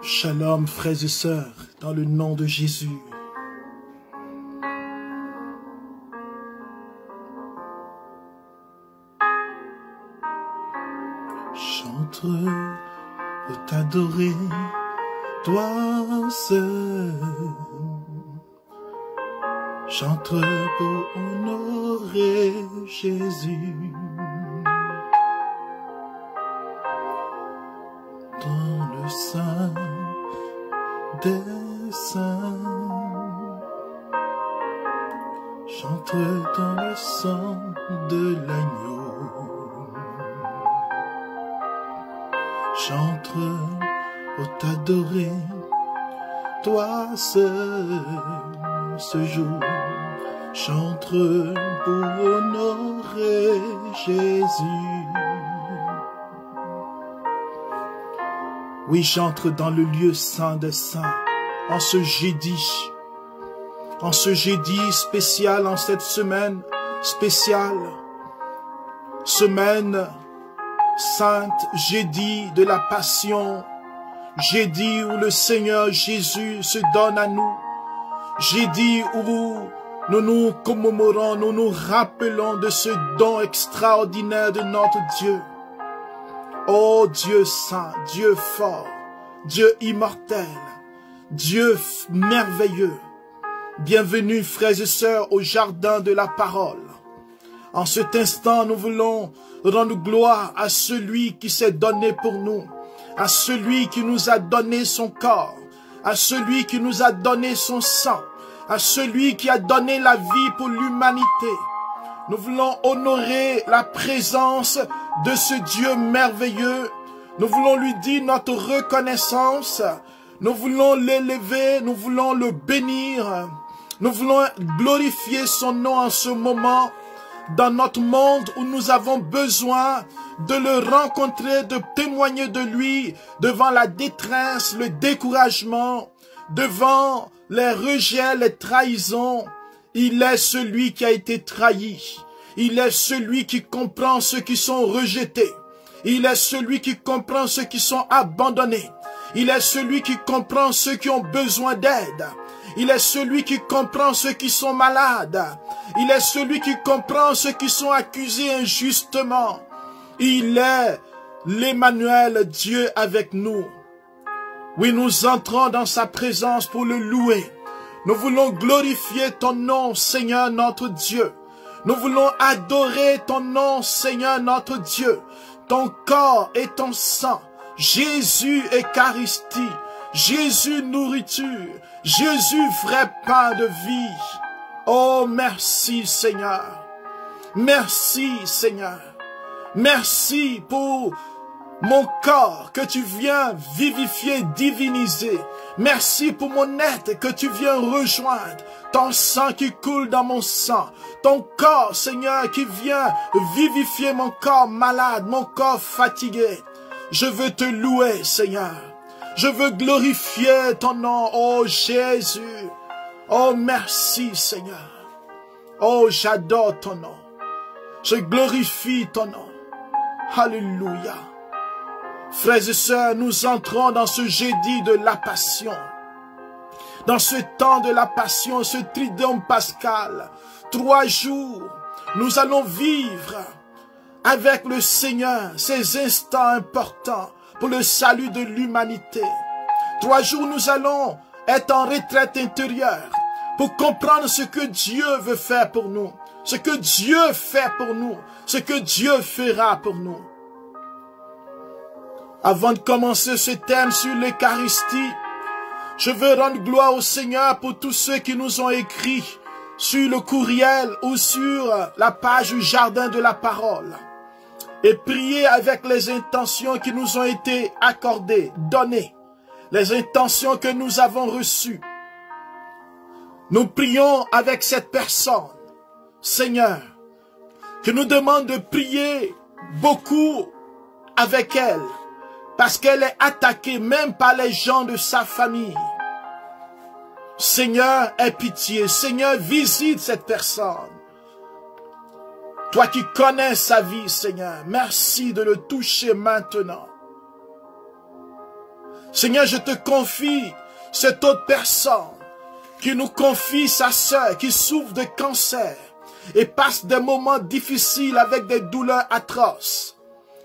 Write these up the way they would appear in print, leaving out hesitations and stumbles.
Shalom, frères et sœurs, dans le nom de Jésus. Chantre pour t'adorer, toi seul. Chantre pour honorer Jésus. Dans le sein des saints, chante dans le sang de l'agneau, chante pour t'adorer, toi seul ce jour, chante pour honorer Jésus. Oui, j'entre dans le lieu saint des saints, en ce jeudi spécial, en cette semaine spéciale, semaine sainte, jeudi de la Passion, jeudi où le Seigneur Jésus se donne à nous, jeudi où nous nous commémorons, nous nous rappelons de ce don extraordinaire de notre Dieu. Oh Dieu saint, Dieu fort, Dieu immortel, Dieu merveilleux. Bienvenue frères et sœurs au jardin de la parole. En cet instant, nous voulons rendre gloire à celui qui s'est donné pour nous, à celui qui nous a donné son corps, à celui qui nous a donné son sang, à celui qui a donné la vie pour l'humanité. Nous voulons honorer la présence de ce Dieu merveilleux. Nous voulons lui dire notre reconnaissance. Nous voulons l'élever, nous voulons le bénir. Nous voulons glorifier son nom en ce moment dans notre monde où nous avons besoin de le rencontrer, de témoigner de lui devant la détresse, le découragement, devant les rejets, les trahisons. Il est celui qui a été trahi. Il est celui qui comprend ceux qui sont rejetés. Il est celui qui comprend ceux qui sont abandonnés. Il est celui qui comprend ceux qui ont besoin d'aide. Il est celui qui comprend ceux qui sont malades. Il est celui qui comprend ceux qui sont accusés injustement. Il est l'Emmanuel, Dieu avec nous. Oui, nous entrons dans sa présence pour le louer. Nous voulons glorifier ton nom, Seigneur notre Dieu. Nous voulons adorer ton nom, Seigneur notre Dieu. Ton corps et ton sang. Jésus Eucharistie. Jésus nourriture. Jésus vrai pain de vie. Oh, merci Seigneur. Merci Seigneur. Merci pour mon corps que tu viens vivifier, diviniser. Merci pour mon être que tu viens rejoindre. Ton sang qui coule dans mon sang. Ton corps, Seigneur, qui vient vivifier mon corps malade, mon corps fatigué. Je veux te louer, Seigneur. Je veux glorifier ton nom, oh Jésus. Oh, merci, Seigneur. Oh, j'adore ton nom. Je glorifie ton nom. Alléluia. Frères et sœurs, nous entrons dans ce jeudi de la Passion. Dans ce temps de la Passion, ce triduum pascal, 3 jours, nous allons vivre avec le Seigneur ces instants importants pour le salut de l'humanité. 3 jours, nous allons être en retraite intérieure pour comprendre ce que Dieu veut faire pour nous, ce que Dieu fait pour nous, ce que Dieu fera pour nous. Avant de commencer ce thème sur l'Eucharistie, je veux rendre gloire au Seigneur pour tous ceux qui nous ont écrit sur le courriel ou sur la page du Jardin de la Parole. Et prier avec les intentions qui nous ont été accordées, données, les intentions que nous avons reçues. Nous prions avec cette personne, Seigneur, qui nous demande de prier beaucoup avec elle, parce qu'elle est attaquée même par les gens de sa famille. Seigneur, aie pitié. Seigneur, visite cette personne. Toi qui connais sa vie, Seigneur, merci de le toucher maintenant. Seigneur, je te confie cette autre personne qui nous confie sa sœur qui souffre de cancer et passe des moments difficiles avec des douleurs atroces.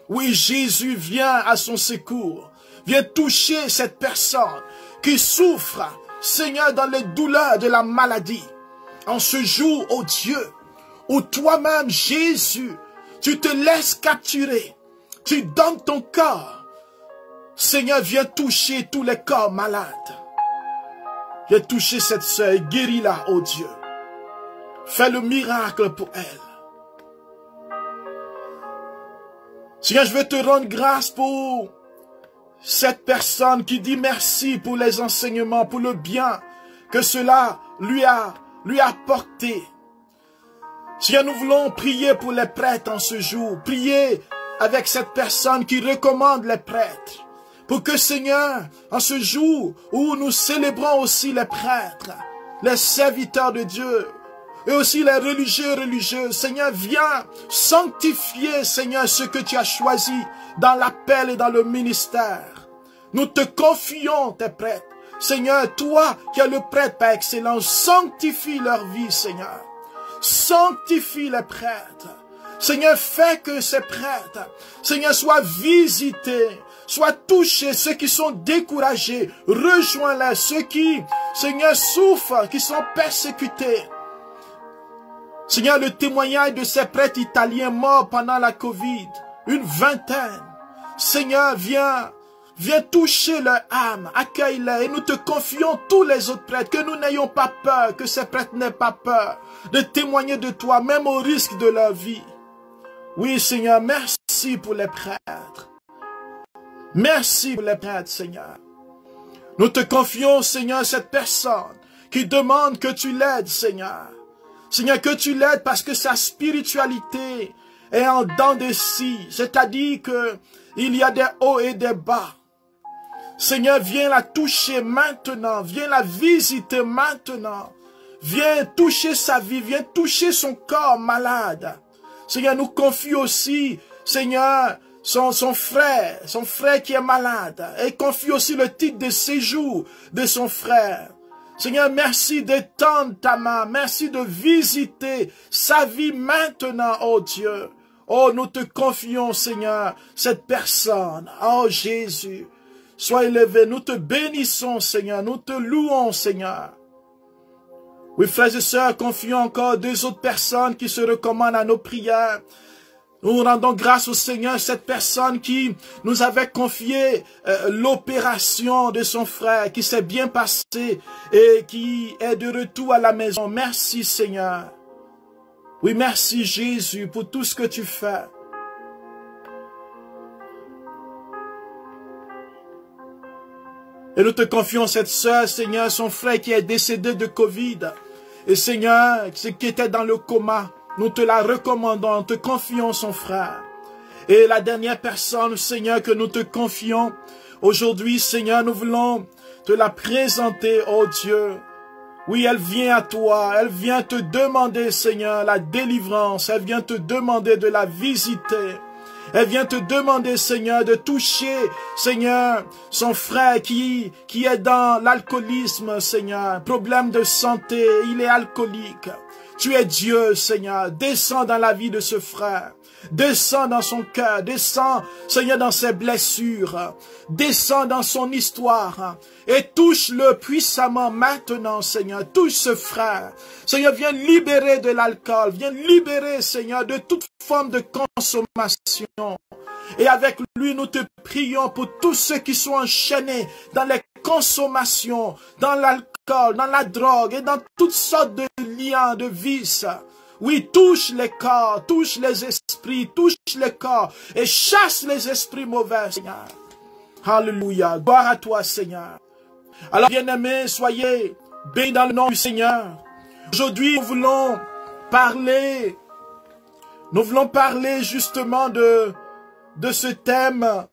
Oui, Jésus vient à son secours. Viens toucher cette personne qui souffre, Seigneur, dans les douleurs de la maladie. En ce jour, ô Dieu, où toi-même, Jésus, tu te laisses capturer, tu donnes ton corps. Seigneur, viens toucher tous les corps malades. Viens toucher cette sœur et guéris-la, ô Dieu. Fais le miracle pour elle. Seigneur, je veux te rendre grâce pour cette personne qui dit merci pour les enseignements, pour le bien que cela lui a apporté. Seigneur, nous voulons prier pour les prêtres en ce jour. Prier avec cette personne qui recommande les prêtres. Pour que, Seigneur, en ce jour où nous célébrons aussi les prêtres, les serviteurs de Dieu, et aussi les religieux, Seigneur, viens sanctifier, Seigneur, ce que tu as choisi dans l'appel et dans le ministère. Nous te confions tes prêtres. Seigneur, toi qui es le prêtre par excellence, sanctifie leur vie, Seigneur. Sanctifie les prêtres. Seigneur, fais que ces prêtres, Seigneur, soient visités, soient touchés, ceux qui sont découragés, rejoins-les, ceux qui, Seigneur, souffrent, qui sont persécutés. Seigneur, le témoignage de ces prêtres italiens morts pendant la Covid, une vingtaine. Seigneur, viens toucher leur âme, accueille-les et nous te confions tous les autres prêtres, que nous n'ayons pas peur, que ces prêtres n'aient pas peur de témoigner de toi, même au risque de leur vie. Oui, Seigneur, merci pour les prêtres. Merci pour les prêtres, Seigneur. Nous te confions, Seigneur, cette personne qui demande que tu l'aides, Seigneur. Seigneur, que tu l'aides parce que sa spiritualité est en dents de scie. C'est-à-dire qu'il y a des hauts et des bas. Seigneur, viens la toucher maintenant. Viens la visiter maintenant. Viens toucher sa vie. Viens toucher son corps malade. Seigneur, nous confie aussi, Seigneur, son frère qui est malade. Et confie aussi le titre de séjour de son frère. Seigneur, merci d'étendre ta main. Merci de visiter sa vie maintenant, oh Dieu. Oh, nous te confions, Seigneur, cette personne. Oh Jésus, sois élevé. Nous te bénissons, Seigneur. Nous te louons, Seigneur. Oui, frères et sœurs, confions encore deux autres personnes qui se recommandent à nos prières. Nous rendons grâce au Seigneur, cette personne qui nous avait confié l'opération de son frère, qui s'est bien passée et qui est de retour à la maison. Merci Seigneur. Oui, merci Jésus pour tout ce que tu fais. Et nous te confions cette sœur, Seigneur, son frère qui est décédé de Covid. Et Seigneur, ce qui était dans le coma. Nous te la recommandons, te confions son frère. Et la dernière personne, Seigneur, que nous te confions, aujourd'hui, Seigneur, nous voulons te la présenter, oh Dieu. Oui, elle vient à toi, elle vient te demander, Seigneur, la délivrance, elle vient te demander de la visiter. Elle vient te demander, Seigneur, de toucher, Seigneur, son frère qui est dans l'alcoolisme, Seigneur, problème de santé, il est alcoolique. Tu es Dieu, Seigneur. Descends dans la vie de ce frère. Descends dans son cœur. Descends, Seigneur, dans ses blessures. Descends dans son histoire. Et touche-le puissamment maintenant, Seigneur. Touche ce frère. Seigneur, viens libérer de l'alcool. Viens libérer, Seigneur, de toute forme de consommation. Et avec lui, nous te prions pour tous ceux qui sont enchaînés dans les consommations, dans l'alcool, dans la drogue et dans toutes sortes de liens, de vices. Oui, touche les corps, touche les esprits, touche les corps et chasse les esprits mauvais, Seigneur. Alléluia. Gloire à toi, Seigneur. Alors, bien-aimés, soyez bénis dans le nom du Seigneur. Aujourd'hui, nous voulons parler justement de ce thème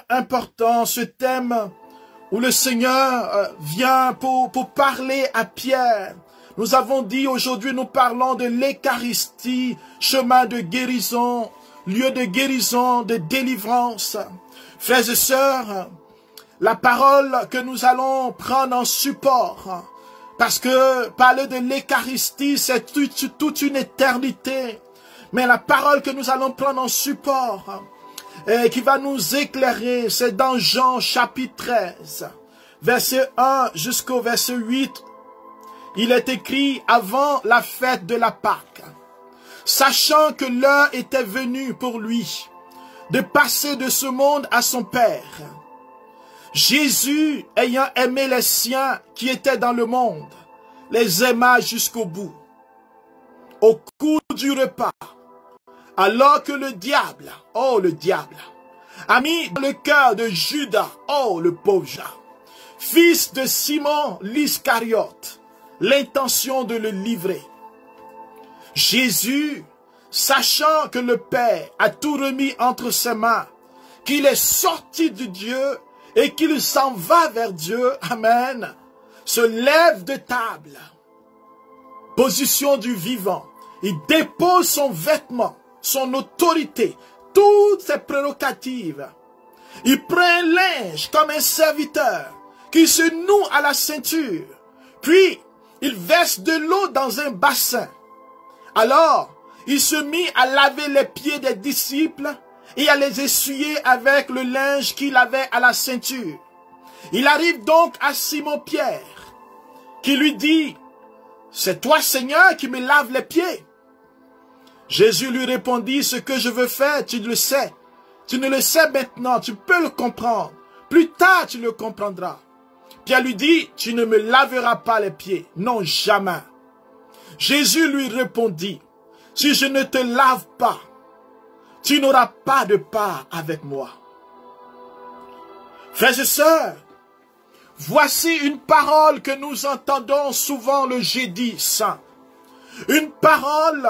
important, ce thème où le Seigneur vient pour parler à Pierre. Nous avons dit aujourd'hui, nous parlons de l'Eucharistie, chemin de guérison, lieu de guérison, de délivrance. Frères et sœurs, la parole que nous allons prendre en support, parce que parler de l'Eucharistie, c'est toute une éternité. Mais la parole que nous allons prendre en support, et qui va nous éclairer, c'est dans Jean chapitre 13, verset 1 jusqu'au verset 8. Il est écrit avant la fête de la Pâque, sachant que l'heure était venue pour lui de passer de ce monde à son Père. Jésus, ayant aimé les siens qui étaient dans le monde, les aima jusqu'au bout. Au cours du repas, alors que le diable, a mis dans le cœur de Judas, le pauvre Judas, fils de Simon l'Iscariote, l'intention de le livrer. Jésus, sachant que le Père a tout remis entre ses mains, qu'il est sorti de Dieu et qu'il s'en va vers Dieu, amen, se lève de table, position du vivant, il dépose son vêtement, son autorité, toutes ses prérogatives. Il prend un linge comme un serviteur qui se noue à la ceinture, puis il verse de l'eau dans un bassin. Alors, il se mit à laver les pieds des disciples et à les essuyer avec le linge qu'il avait à la ceinture. Il arrive donc à Simon-Pierre, qui lui dit, « C'est toi, Seigneur, qui me laves les pieds. » Jésus lui répondit, « Ce que je veux faire, tu le sais. Tu ne le sais maintenant, tu peux le comprendre. Plus tard, tu le comprendras. » Pierre lui dit, « Tu ne me laveras pas les pieds. Non, jamais. » Jésus lui répondit, « Si je ne te lave pas, tu n'auras pas de part avec moi. » Frères et sœurs, voici une parole que nous entendons souvent le jeudi saint. Une parole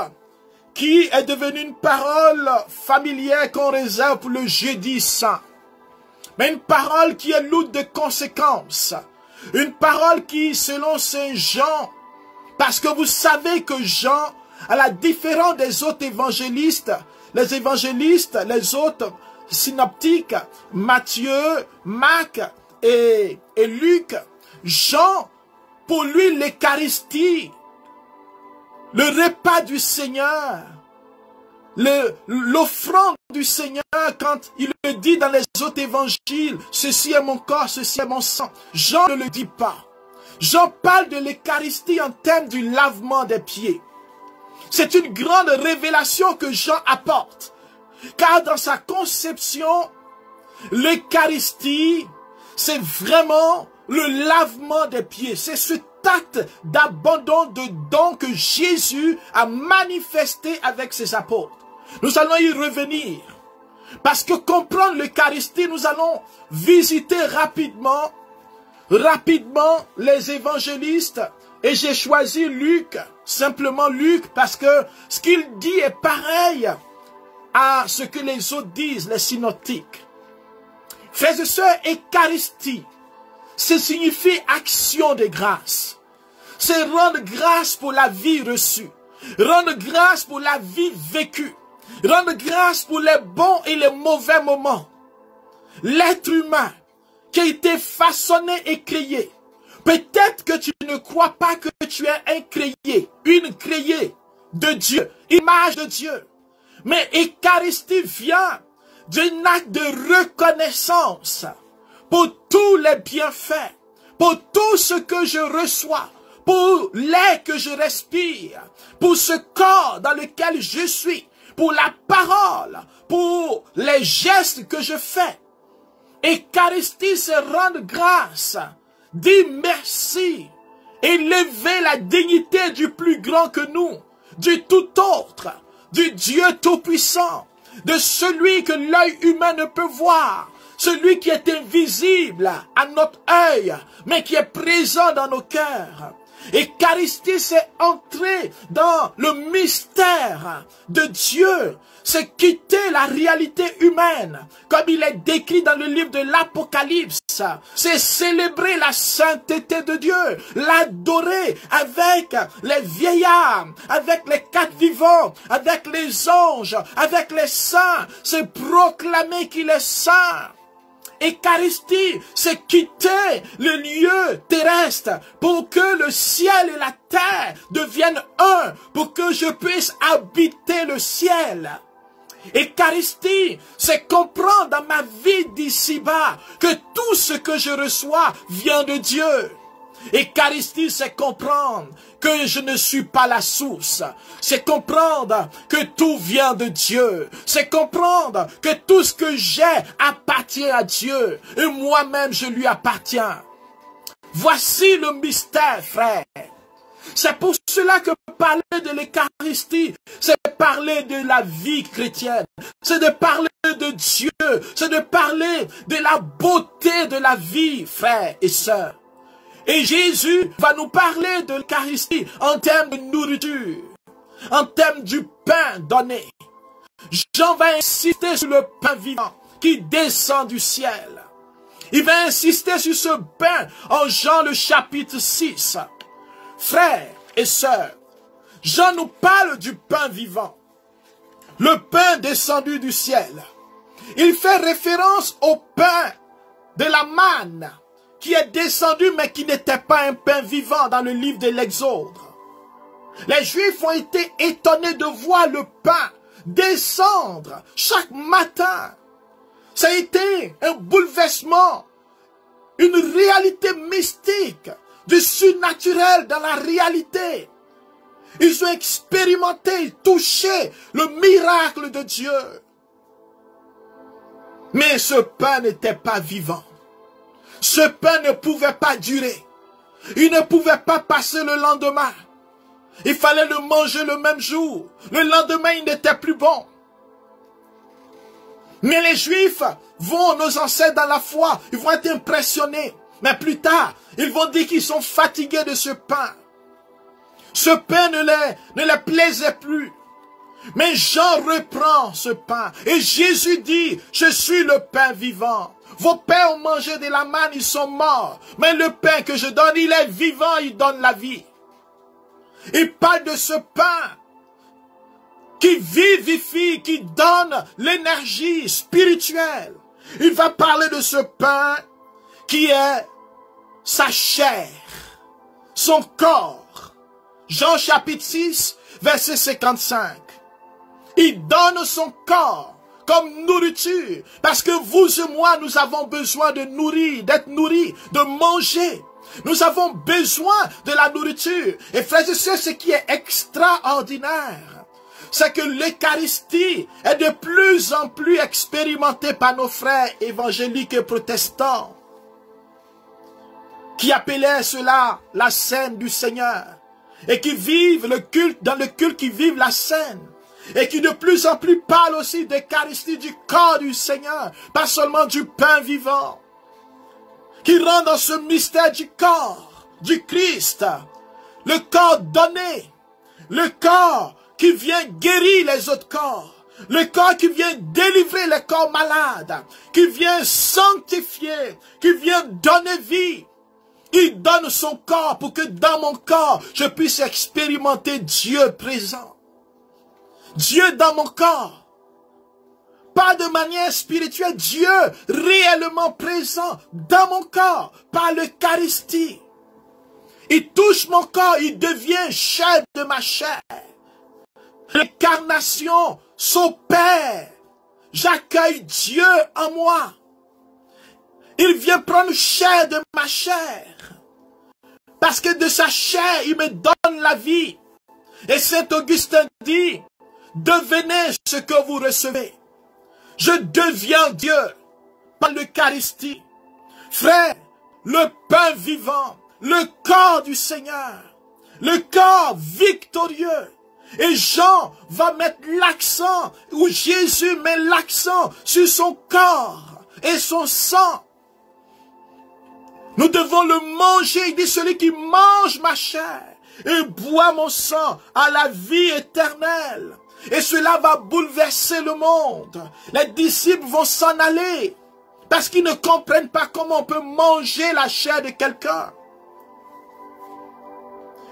qui est devenue une parole familière qu'on réserve pour le jeudi saint. Mais une parole qui est lourde de conséquences. Une parole qui, selon Saint Jean, parce que vous savez que Jean, à la différence des autres évangélistes, les autres synoptiques, Matthieu, Marc et Luc, Jean, pour lui, l'Eucharistie, le repas du Seigneur, l'offrande du Seigneur, quand il le dit dans les autres évangiles, ceci est mon corps, ceci est mon sang. Jean ne le dit pas. Jean parle de l'Eucharistie en termes du lavement des pieds. C'est une grande révélation que Jean apporte. Car dans sa conception, l'Eucharistie, c'est vraiment le lavement des pieds. C'est cet acte d'abandon de don que Jésus a manifesté avec ses apôtres. Nous allons y revenir. Parce que comprendre l'Eucharistie, nous allons visiter rapidement les évangélistes. Et j'ai choisi Luc, simplement Luc, parce que ce qu'il dit est pareil à ce que les autres disent, les synoptiques. Frères et sœurs, Eucharistie, ça signifie action de grâce. C'est rendre grâce pour la vie reçue, rendre grâce pour la vie vécue, rendre grâce pour les bons et les mauvais moments. L'être humain qui a été façonné et créé, peut-être que tu ne crois pas que tu es un créé, une créée de Dieu, image de Dieu. Mais Eucharistie vient d'un acte de reconnaissance pour tous les bienfaits, pour tout ce que je reçois, pour l'air que je respire, pour ce corps dans lequel je suis, pour la parole, pour les gestes que je fais. Eucharistie, c'est rendre grâce, dire merci, élever la dignité du plus grand que nous, du tout autre, du Dieu tout-puissant, de celui que l'œil humain ne peut voir, celui qui est invisible à notre œil, mais qui est présent dans nos cœurs. Eucharistie, c'est entrer dans le mystère de Dieu. C'est quitter la réalité humaine, comme il est décrit dans le livre de l'Apocalypse. C'est célébrer la sainteté de Dieu, l'adorer avec les vieillards, avec les quatre vivants, avec les anges, avec les saints. C'est proclamer qu'il est saint. Eucharistie, c'est quitter le lieu terrestre pour que le ciel et la terre deviennent un, pour que je puisse habiter le ciel. Eucharistie, c'est comprendre dans ma vie d'ici-bas que tout ce que je reçois vient de Dieu. Eucharistie, c'est comprendre que je ne suis pas la source. C'est comprendre que tout vient de Dieu. C'est comprendre que tout ce que j'ai appartient à Dieu. Et moi-même, je lui appartiens. Voici le mystère, frère. C'est pour cela que parler de l'Eucharistie, c'est parler de la vie chrétienne. C'est de parler de Dieu. C'est de parler de la beauté de la vie, frères et sœurs. Et Jésus va nous parler de l'Eucharistie en termes de nourriture, en termes du pain donné. Jean va insister sur le pain vivant qui descend du ciel. Il va insister sur ce pain en Jean le chapitre 6. Frères et sœurs, Jean nous parle du pain vivant, le pain descendu du ciel. Il fait référence au pain de la manne qui est descendu mais qui n'était pas un pain vivant dans le livre de l'Exode. Les Juifs ont été étonnés de voir le pain descendre chaque matin. Ça a été un bouleversement, une réalité mystique, du surnaturel dans la réalité. Ils ont expérimenté, touché le miracle de Dieu. Mais ce pain n'était pas vivant. Ce pain ne pouvait pas durer. Il ne pouvait pas passer le lendemain. Il fallait le manger le même jour. Le lendemain, il n'était plus bon. Mais les Juifs vont, nos ancêtres dans la foi, ils vont être impressionnés. Mais plus tard, ils vont dire qu'ils sont fatigués de ce pain. Ce pain ne les plaisait plus. Mais Jean reprend ce pain. Et Jésus dit, je suis le pain vivant. Vos pères ont mangé de la manne, ils sont morts. Mais le pain que je donne, il est vivant, il donne la vie. Il parle de ce pain qui vivifie, qui donne l'énergie spirituelle. Il va parler de ce pain qui est sa chair, son corps. Jean chapitre 6, verset 55. Il donne son corps comme nourriture. Parce que vous et moi, nous avons besoin de nourrir, d'être nourris, de manger. Nous avons besoin de la nourriture. Et frères et sœurs, ce qui est extraordinaire, c'est que l'Eucharistie est de plus en plus expérimentée par nos frères évangéliques et protestants, qui appelaient cela la scène du Seigneur, et qui vivent le culte, dans le culte qui vivent la scène. Et qui de plus en plus parle aussi d'Eucharistie, du corps du Seigneur, pas seulement du pain vivant. Qui rentre dans ce mystère du corps, du Christ. Le corps donné. Le corps qui vient guérir les autres corps. Le corps qui vient délivrer les corps malades. Qui vient sanctifier. Qui vient donner vie. Il donne son corps pour que dans mon corps, je puisse expérimenter Dieu présent. Dieu dans mon corps. Pas de manière spirituelle, Dieu réellement présent dans mon corps, par l'Eucharistie. Il touche mon corps, il devient chair de ma chair. L'incarnation s'opère. J'accueille Dieu en moi. Il vient prendre chair de ma chair. Parce que de sa chair, il me donne la vie. Et Saint Augustin dit, devenez ce que vous recevez. Je deviens Dieu par l'Eucharistie. Frère, le pain vivant, le corps du Seigneur, le corps victorieux. Et Jean va mettre l'accent, ou Jésus met l'accent sur son corps et son sang. Nous devons le manger. Il dit, celui qui mange ma chair et boit mon sang a la vie éternelle. Et cela va bouleverser le monde. Les disciples vont s'en aller. Parce qu'ils ne comprennent pas comment on peut manger la chair de quelqu'un.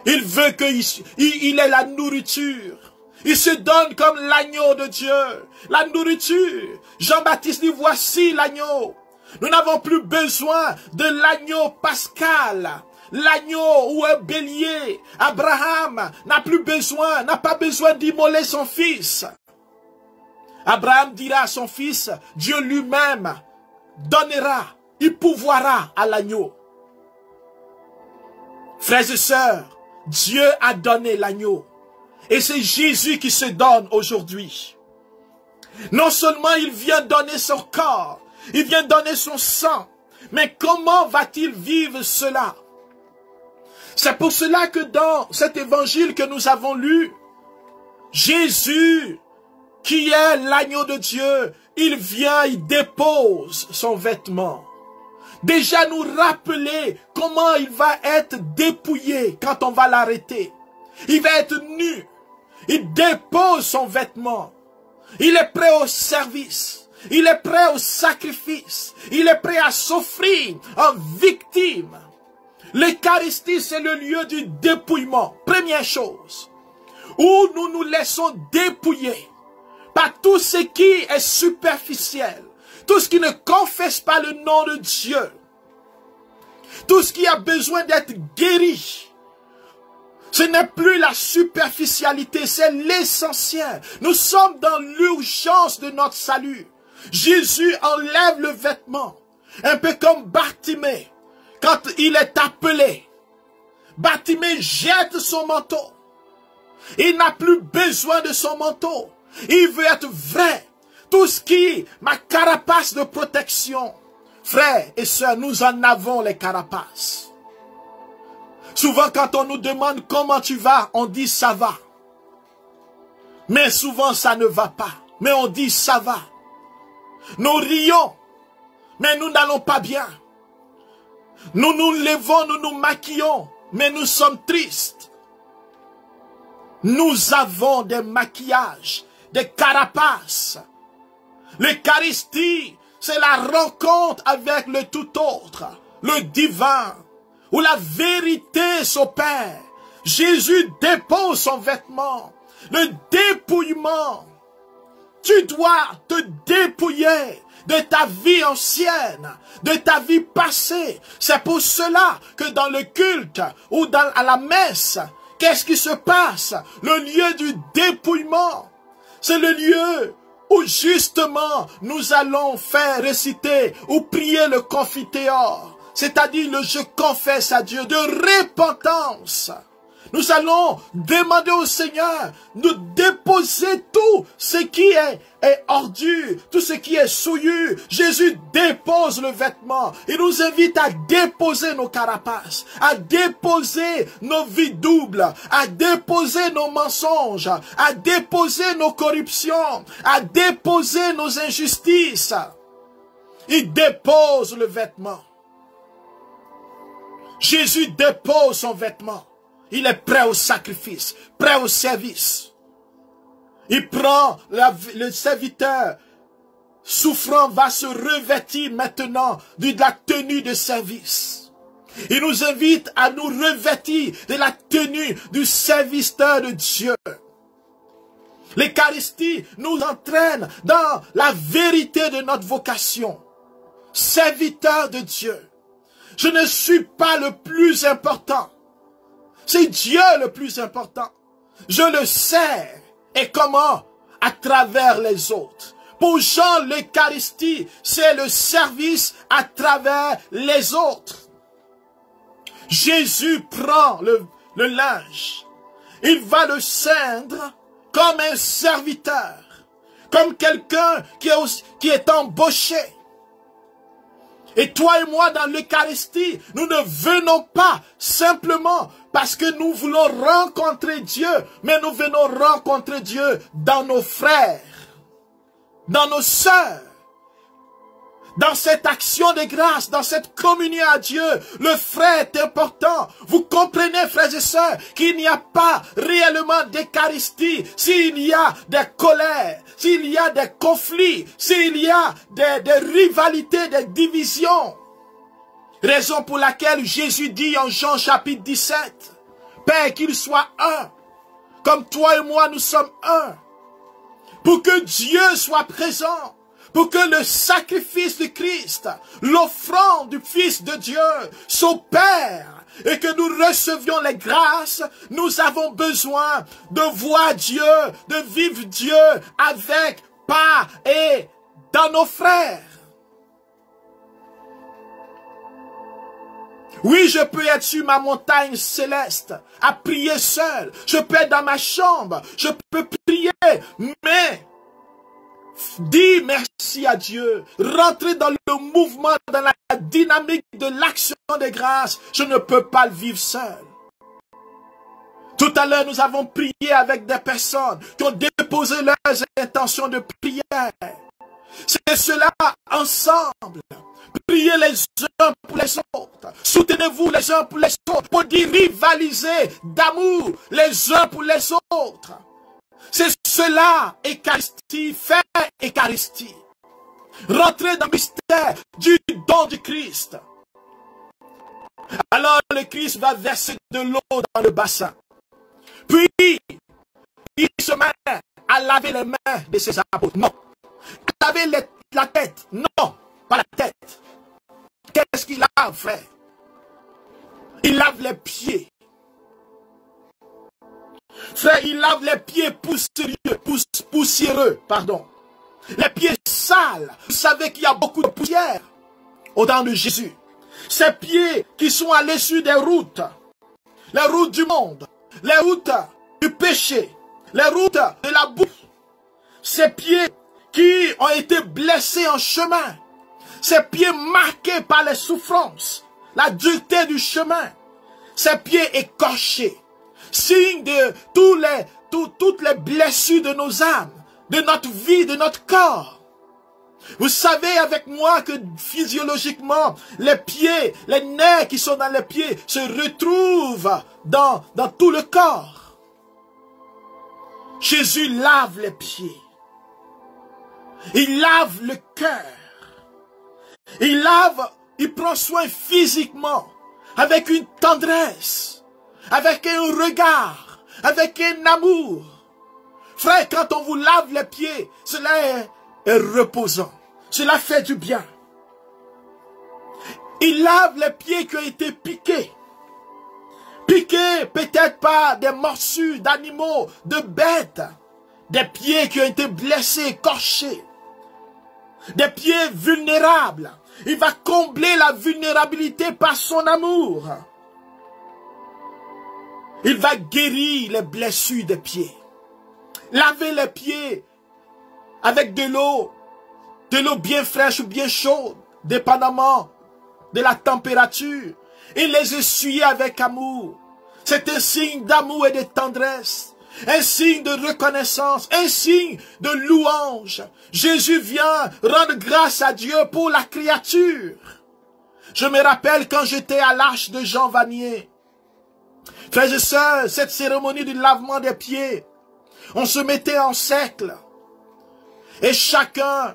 Il veut qu'il ait la nourriture. Il se donne comme l'agneau de Dieu. La nourriture. Jean-Baptiste dit, voici l'agneau. Nous n'avons plus besoin de l'agneau pascal, l'agneau ou un bélier. Abraham n'a pas besoin d'immoler son fils. Abraham dira à son fils, Dieu lui-même donnera, il pourvoira à l'agneau. Frères et sœurs, Dieu a donné l'agneau. Et c'est Jésus qui se donne aujourd'hui. Non seulement il vient donner son corps, il vient donner son sang, mais comment va-t-il vivre cela? C'est pour cela que dans cet évangile que nous avons lu, Jésus, qui est l'agneau de Dieu, il vient, il dépose son vêtement. Déjà nous rappeler comment il va être dépouillé quand on va l'arrêter. Il va être nu. Il dépose son vêtement. Il est prêt au service. Il est prêt au sacrifice. Il est prêt à s'offrir en victime. L'Eucharistie, c'est le lieu du dépouillement. Première chose. Où nous nous laissons dépouiller par tout ce qui est superficiel. Tout ce qui ne confesse pas le nom de Dieu. Tout ce qui a besoin d'être guéri. Ce n'est plus la superficialité, c'est l'essentiel. Nous sommes dans l'urgence de notre salut. Jésus enlève le vêtement. Un peu comme Bartimée. Quand il est appelé, Bartimée jette son manteau. Il n'a plus besoin de son manteau. Il veut être vrai. Tout ce qui, ma carapace de protection. Frères et sœurs, nous en avons les carapaces. Souvent quand on nous demande comment tu vas, on dit ça va. Mais souvent ça ne va pas. Mais on dit ça va. Nous rions, mais nous n'allons pas bien. Nous nous levons, nous nous maquillons, mais nous sommes tristes. Nous avons des maquillages, des carapaces. L'Eucharistie, c'est la rencontre avec le tout autre, le divin, où la vérité s'opère. Jésus dépose son vêtement, le dépouillement. Tu dois te dépouiller de ta vie ancienne, de ta vie passée. C'est pour cela que dans le culte ou à la messe, qu'est-ce qui se passe? Le lieu du dépouillement, c'est le lieu où justement nous allons faire réciter ou prier le confiteor, c'est-à-dire le je confesse à Dieu de repentance. Nous allons demander au Seigneur de déposer tout ce qui est ordure, tout ce qui est souillure. Jésus dépose le vêtement. Il nous invite à déposer nos carapaces, à déposer nos vies doubles, à déposer nos mensonges, à déposer nos corruptions, à déposer nos injustices. Il dépose le vêtement. Jésus dépose son vêtement. Il est prêt au sacrifice, prêt au service. Il prend le serviteur souffrant, va se revêtir maintenant de la tenue de service. Il nous invite à nous revêtir de la tenue du serviteur de Dieu. L'Eucharistie nous entraîne dans la vérité de notre vocation. Serviteur de Dieu. Je ne suis pas le plus important. C'est Dieu le plus important. Je le sais. Et comment? À travers les autres. Pour Jean, l'Eucharistie, c'est le service à travers les autres. Jésus prend le linge. Il va le ceindre comme un serviteur. Comme quelqu'un qui est embauché. Et toi et moi, dans l'Eucharistie, nous ne venons pas simplement parce que nous voulons rencontrer Dieu, mais nous venons rencontrer Dieu dans nos frères, dans nos sœurs, dans cette action de grâce, dans cette communion à Dieu. Le frère est important. Vous comprenez, frères et sœurs, qu'il n'y a pas réellement d'Eucharistie s'il y a des colères, s'il y a des conflits, s'il y a des rivalités, des divisions. Raison pour laquelle Jésus dit en Jean chapitre 17, Père, qu'il soit un, comme toi et moi nous sommes un, pour que Dieu soit présent, pour que le sacrifice du Christ, l'offrande du Fils de Dieu s'opère et que nous recevions les grâces, nous avons besoin de voir Dieu, de vivre Dieu avec, par et dans nos frères. Oui, je peux être sur ma montagne céleste, à prier seul. Je peux être dans ma chambre, je peux prier, mais dis merci à Dieu. Rentrer dans le mouvement, dans la dynamique de l'action des grâces. Je ne peux pas le vivre seul. Tout à l'heure, nous avons prié avec des personnes qui ont déposé leurs intentions de prière. C'est cela ensemble. Priez les uns pour les autres. Soutenez-vous les uns pour les autres. Pour dire rivaliser d'amour les uns pour les autres. C'est cela, Eucharistie, faire Eucharistie. Rentrer dans le mystère du don du Christ. Alors le Christ va verser de l'eau dans le bassin. Puis, il se met à laver les mains de ses apôtres. Non. À laver la tête. Non, pas la tête. Qu'est-ce qu'il lave, frère? Il lave les pieds. Frère, il lave les pieds poussiéreux, pardon. Les pieds sales. Vous savez qu'il y a beaucoup de poussière au temps de Jésus. Ces pieds qui sont allés sur des routes. Les routes du monde. Les routes du péché. Les routes de la boue. Ces pieds qui ont été blessés en chemin. Ces pieds marqués par les souffrances. La dureté du chemin. Ces pieds écorchés. Signe de toutes les blessures de nos âmes, de notre vie, de notre corps. Vous savez avec moi que physiologiquement, les pieds, les nerfs qui sont dans les pieds se retrouvent dans tout le corps. Jésus lave les pieds. Il lave le cœur. Il prend soin physiquement, avec une tendresse, avec un regard, avec un amour. Frère, quand on vous lave les pieds, cela est reposant. Cela fait du bien. Il lave les pieds qui ont été piqués. Piqués peut-être par des morsures d'animaux, de bêtes. Des pieds qui ont été blessés, écorchés. Des pieds vulnérables. Il va combler la vulnérabilité par son amour. Il va guérir les blessures des pieds. Laver les pieds avec de l'eau bien fraîche ou bien chaude, dépendamment de la température. Et les essuyer avec amour. C'est un signe d'amour et de tendresse. Un signe de reconnaissance, un signe de louange. Jésus vient rendre grâce à Dieu pour la créature. Je me rappelle quand j'étais à l'Arche de Jean Vanier. Frères et sœurs, cette cérémonie du lavement des pieds, on se mettait en cercle. Et chacun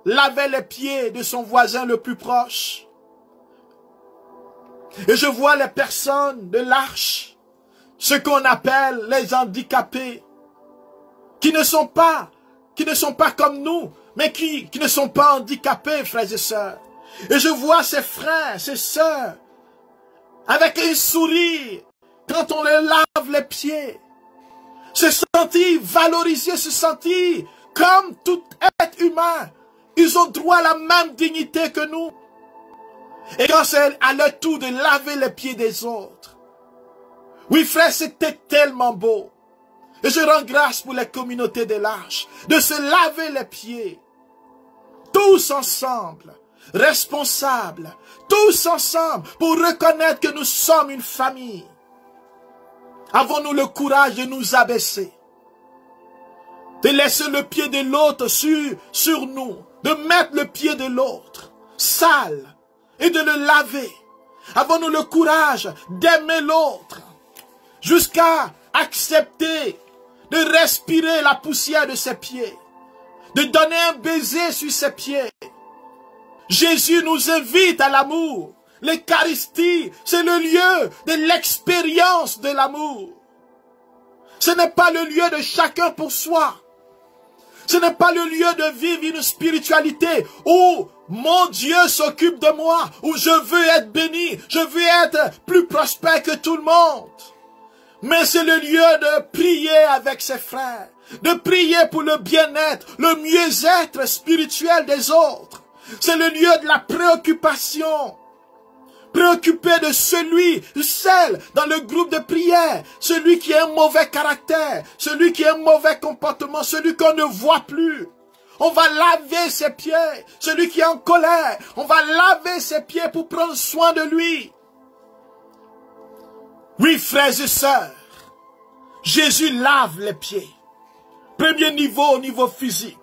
lavait les pieds de son voisin le plus proche. Et je vois les personnes de l'Arche, ce qu'on appelle les handicapés, qui ne sont pas comme nous, mais qui ne sont pas handicapés, frères et sœurs. Et je vois ces frères, ces sœurs, avec un sourire, quand on les lave les pieds, se sentir valorisés, se sentir comme tout être humain. Ils ont droit à la même dignité que nous. Et quand c'est à leur tour de laver les pieds des autres. Oui, frère, c'était tellement beau. Et je rends grâce pour les communautés de l'Arche, de se laver les pieds. Tous ensemble, responsables, tous ensemble, pour reconnaître que nous sommes une famille. Avons-nous le courage de nous abaisser, de laisser le pied de l'autre sur nous, de mettre le pied de l'autre sale et de le laver? Avons-nous le courage d'aimer l'autre jusqu'à accepter de respirer la poussière de ses pieds, de donner un baiser sur ses pieds? Jésus nous invite à l'amour. L'Eucharistie, c'est le lieu de l'expérience de l'amour. Ce n'est pas le lieu de chacun pour soi. Ce n'est pas le lieu de vivre une spiritualité où mon Dieu s'occupe de moi, où je veux être béni, je veux être plus prospère que tout le monde. Mais c'est le lieu de prier avec ses frères, de prier pour le bien-être, le mieux-être spirituel des autres. C'est le lieu de la préoccupation. Préoccupé de celui, celle dans le groupe de prière, celui qui a un mauvais caractère, celui qui a un mauvais comportement, celui qu'on ne voit plus. On va laver ses pieds. Celui qui est en colère, on va laver ses pieds pour prendre soin de lui. Oui, frères et sœurs, Jésus lave les pieds. Premier niveau au niveau physique.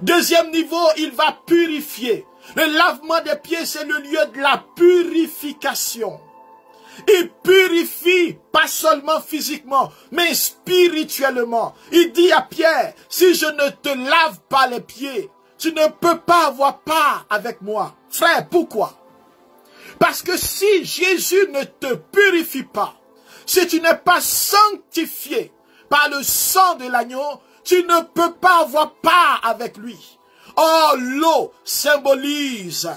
Deuxième niveau, il va purifier. Le lavement des pieds, c'est le lieu de la purification. Il purifie, pas seulement physiquement, mais spirituellement. Il dit à Pierre, si je ne te lave pas les pieds, tu ne peux pas avoir part avec moi. Frère, pourquoi? Parce que si Jésus ne te purifie pas, si tu n'es pas sanctifié par le sang de l'agneau, tu ne peux pas avoir part avec lui. Or, l'eau symbolise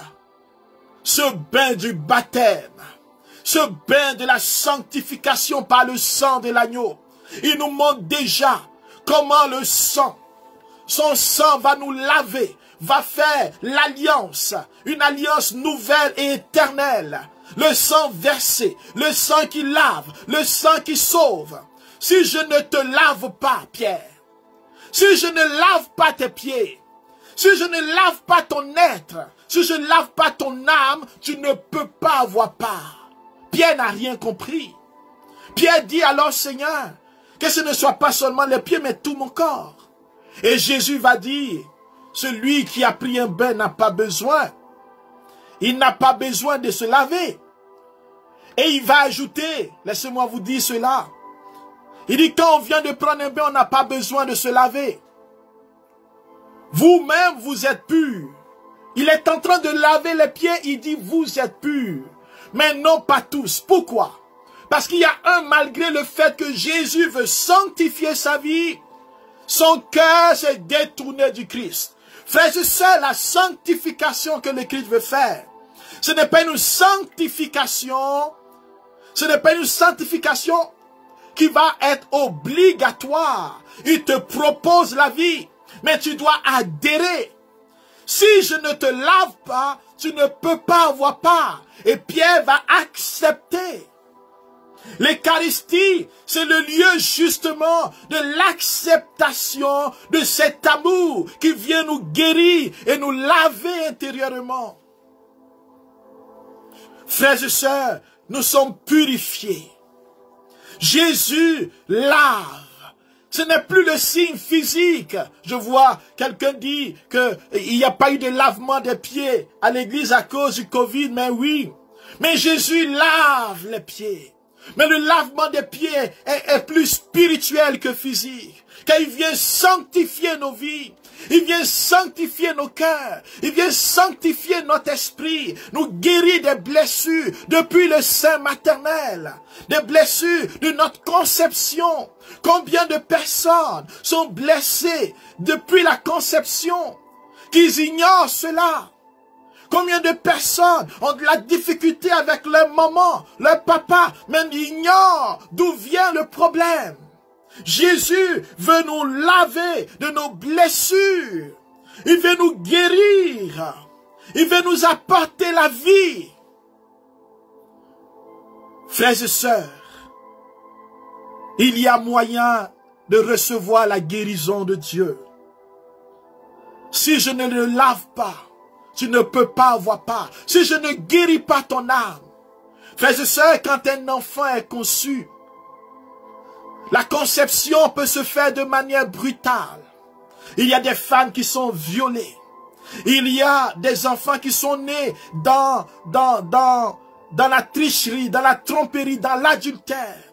ce bain du baptême, ce bain de la sanctification par le sang de l'agneau. Il nous montre déjà comment le sang, son sang va nous laver, va faire l'alliance, une alliance nouvelle et éternelle. Le sang versé, le sang qui lave, le sang qui sauve. Si je ne te lave pas, Pierre, si je ne lave pas tes pieds, si je ne lave pas ton être, si je ne lave pas ton âme, tu ne peux pas avoir part. Pierre n'a rien compris. Pierre dit alors, Seigneur, que ce ne soit pas seulement les pieds, mais tout mon corps. Et Jésus va dire, celui qui a pris un bain n'a pas besoin. Il n'a pas besoin de se laver. Et il va ajouter, laissez-moi vous dire cela. Il dit, quand on vient de prendre un bain, on n'a pas besoin de se laver. Vous-même, vous êtes purs. Il est en train de laver les pieds, il dit, vous êtes purs. Mais non pas tous. Pourquoi? Parce qu'il y a un, malgré le fait que Jésus veut sanctifier sa vie, son cœur s'est détourné du Christ. Frères et sœurs, la sanctification que le Christ veut faire, ce n'est pas une sanctification, qui va être obligatoire. Il te propose la vie, mais tu dois adhérer. Si je ne te lave pas, tu ne peux pas avoir part. Et Pierre va accepter. L'Eucharistie, c'est le lieu justement de l'acceptation de cet amour qui vient nous guérir et nous laver intérieurement. Frères et sœurs, nous sommes purifiés. Jésus lave. Ce n'est plus le signe physique. Je vois quelqu'un dire qu'il n'y a pas eu de lavement des pieds à l'église à cause du Covid, mais oui. Mais Jésus lave les pieds. Mais le lavement des pieds est plus spirituel que physique. Car il vient sanctifier nos vies. Il vient sanctifier nos cœurs. Il vient sanctifier notre esprit. Nous guérir des blessures depuis le sein maternel. Des blessures de notre conception. Combien de personnes sont blessées depuis la conception, qu'ils ignorent cela? Combien de personnes ont de la difficulté avec leur maman, leur papa, même ignorent d'où vient le problème? Jésus veut nous laver de nos blessures. Il veut nous guérir. Il veut nous apporter la vie. Frères et sœurs, il y a moyen de recevoir la guérison de Dieu. Si je ne le lave pas, tu ne peux pas avoir part. Si je ne guéris pas ton âme. Frères et sœurs, quand un enfant est conçu, la conception peut se faire de manière brutale. Il y a des femmes qui sont violées. Il y a des enfants qui sont nés dans la tricherie, dans la tromperie, dans l'adultère.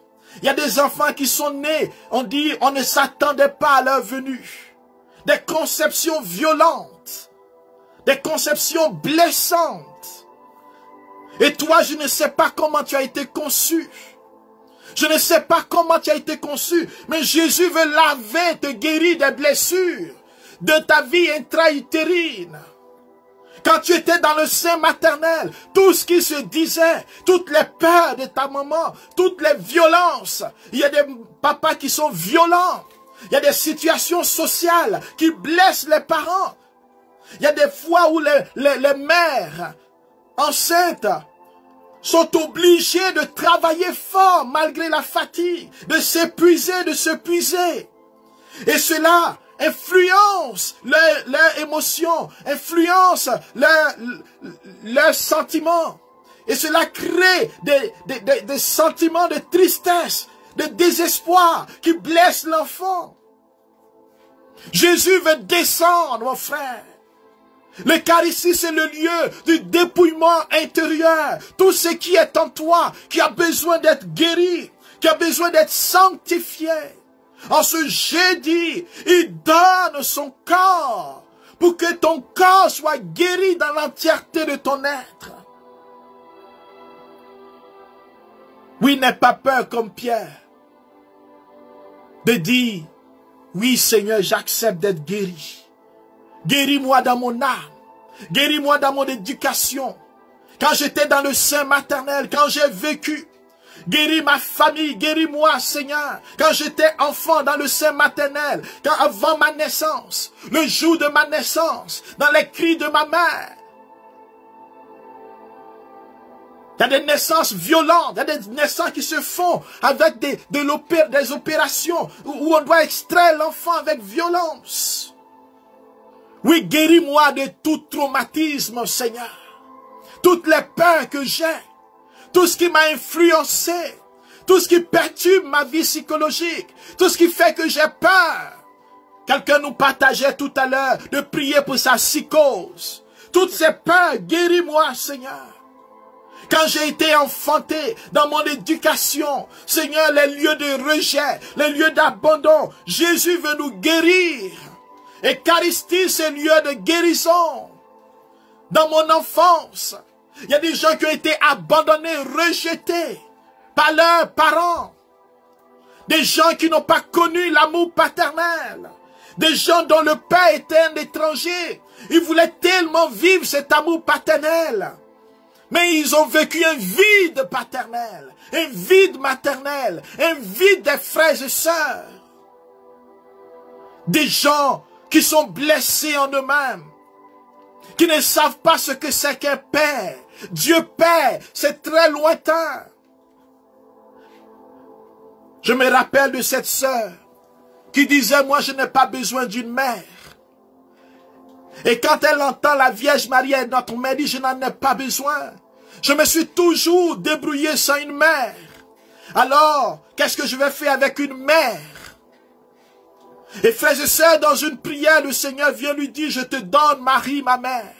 Il y a des enfants qui sont nés, on dit, on ne s'attendait pas à leur venue. Des conceptions violentes, des conceptions blessantes. Et toi, je ne sais pas comment tu as été conçu. Je ne sais pas comment tu as été conçu, mais Jésus veut laver, te guérir des blessures. de ta vie intra-utérine. Quand tu étais dans le sein maternel, tout ce qui se disait, toutes les peurs de ta maman, toutes les violences, il y a des papas qui sont violents, il y a des situations sociales qui blessent les parents. Il y a des fois où les mères enceintes sont obligées de travailler fort malgré la fatigue, de s'épuiser, de se puiser. Et cela influence leurs émotions, influence leurs sentiments. Et cela crée des sentiments de tristesse, de désespoir qui blessent l'enfant. Jésus veut descendre, mon frère. L'Eucharistie, c'est le lieu du dépouillement intérieur. Tout ce qui est en toi, qui a besoin d'être guéri, qui a besoin d'être sanctifié. En ce jeudi, il donne son corps pour que ton corps soit guéri dans l'entièreté de ton être. Oui, n'aie pas peur comme Pierre de dire, oui Seigneur, j'accepte d'être guéri. Guéris-moi dans mon âme. Guéris-moi dans mon éducation. Quand j'étais dans le sein maternel, quand j'ai vécu. Guéris ma famille, guéris-moi Seigneur. Quand j'étais enfant dans le sein maternel, avant ma naissance, le jour de ma naissance, dans les cris de ma mère. Il y a des naissances violentes, il y a des naissances qui se font avec des opérations où on doit extraire l'enfant avec violence. Oui, guéris-moi de tout traumatisme, Seigneur. Toutes les peurs que j'ai, tout ce qui m'a influencé, tout ce qui perturbe ma vie psychologique, tout ce qui fait que j'ai peur. Quelqu'un nous partageait tout à l'heure de prier pour sa psychose. Toutes ces peurs, guéris-moi, Seigneur. Quand j'ai été enfanté dans mon éducation, Seigneur, les lieux de rejet, les lieux d'abandon, Jésus veut nous guérir. Eucharistie, c'est le lieu de guérison. Dans mon enfance, il y a des gens qui ont été abandonnés, rejetés par leurs parents. Des gens qui n'ont pas connu l'amour paternel. Des gens dont le père était un étranger. Ils voulaient tellement vivre cet amour paternel. Mais ils ont vécu un vide paternel, un vide maternel, un vide des frères et sœurs. Des gens qui sont blessés en eux-mêmes, qui ne savent pas ce que c'est qu'un père. Dieu Père, c'est très lointain. Je me rappelle de cette sœur qui disait, moi je n'ai pas besoin d'une mère. Et quand elle entend la Vierge Marie, notre mère dit, je n'en ai pas besoin. Je me suis toujours débrouillé sans une mère. Alors, qu'est-ce que je vais faire avec une mère? Et frères et sœurs, dans une prière, le Seigneur vient lui dire, je te donne Marie, ma mère.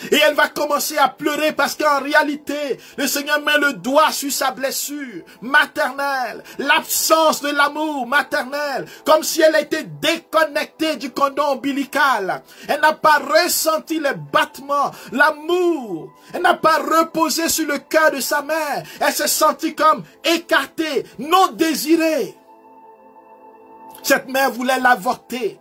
Et elle va commencer à pleurer parce qu'en réalité, le Seigneur met le doigt sur sa blessure maternelle, l'absence de l'amour maternel, comme si elle était déconnectée du cordon ombilical. Elle n'a pas ressenti les battements, l'amour. Elle n'a pas reposé sur le cœur de sa mère. Elle s'est sentie comme écartée, non désirée. Cette mère voulait l'avorter.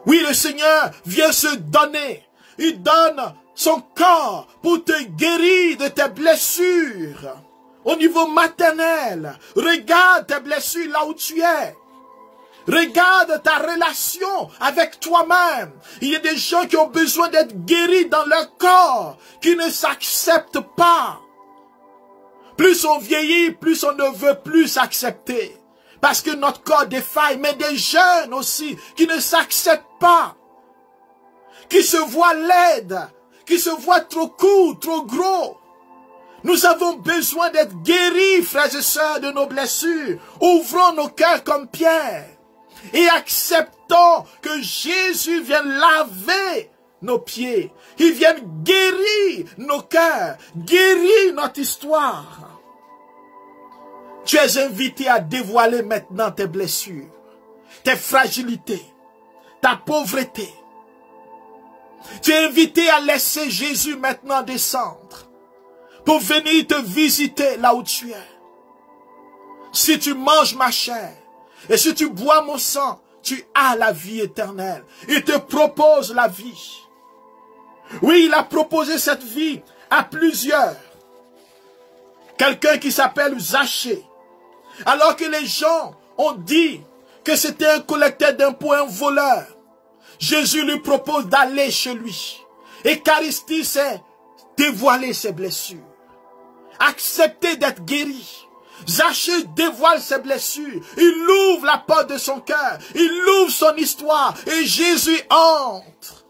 Oui, le Seigneur vient se donner. Il donne son corps pour te guérir de tes blessures. Au niveau maternel, regarde tes blessures là où tu es. Regarde ta relation avec toi-même. Il y a des gens qui ont besoin d'être guéris dans leur corps, qui ne s'acceptent pas. Plus on vieillit, plus on ne veut plus s'accepter. Parce que notre corps défaille, mais des jeunes aussi qui ne s'acceptent pas, qui se voient laides, qui se voient trop courts, trop gros. Nous avons besoin d'être guéris, frères et sœurs, de nos blessures. Ouvrons nos cœurs comme Pierre et acceptons que Jésus vienne laver nos pieds. Il vienne guérir nos cœurs, guérir notre histoire. Tu es invité à dévoiler maintenant tes blessures, tes fragilités, ta pauvreté. Tu es invité à laisser Jésus maintenant descendre pour venir te visiter là où tu es. Si tu manges ma chair et si tu bois mon sang, tu as la vie éternelle. Il te propose la vie. Oui, il a proposé cette vie à plusieurs. Quelqu'un qui s'appelle Zachée. Alors que les gens ont dit que c'était un collecteur d'impôts, un voleur, Jésus lui propose d'aller chez lui. Eucharistie, c'est dévoiler ses blessures. Accepter d'être guéri. Zachée dévoile ses blessures. Il ouvre la porte de son cœur. Il ouvre son histoire. Et Jésus entre.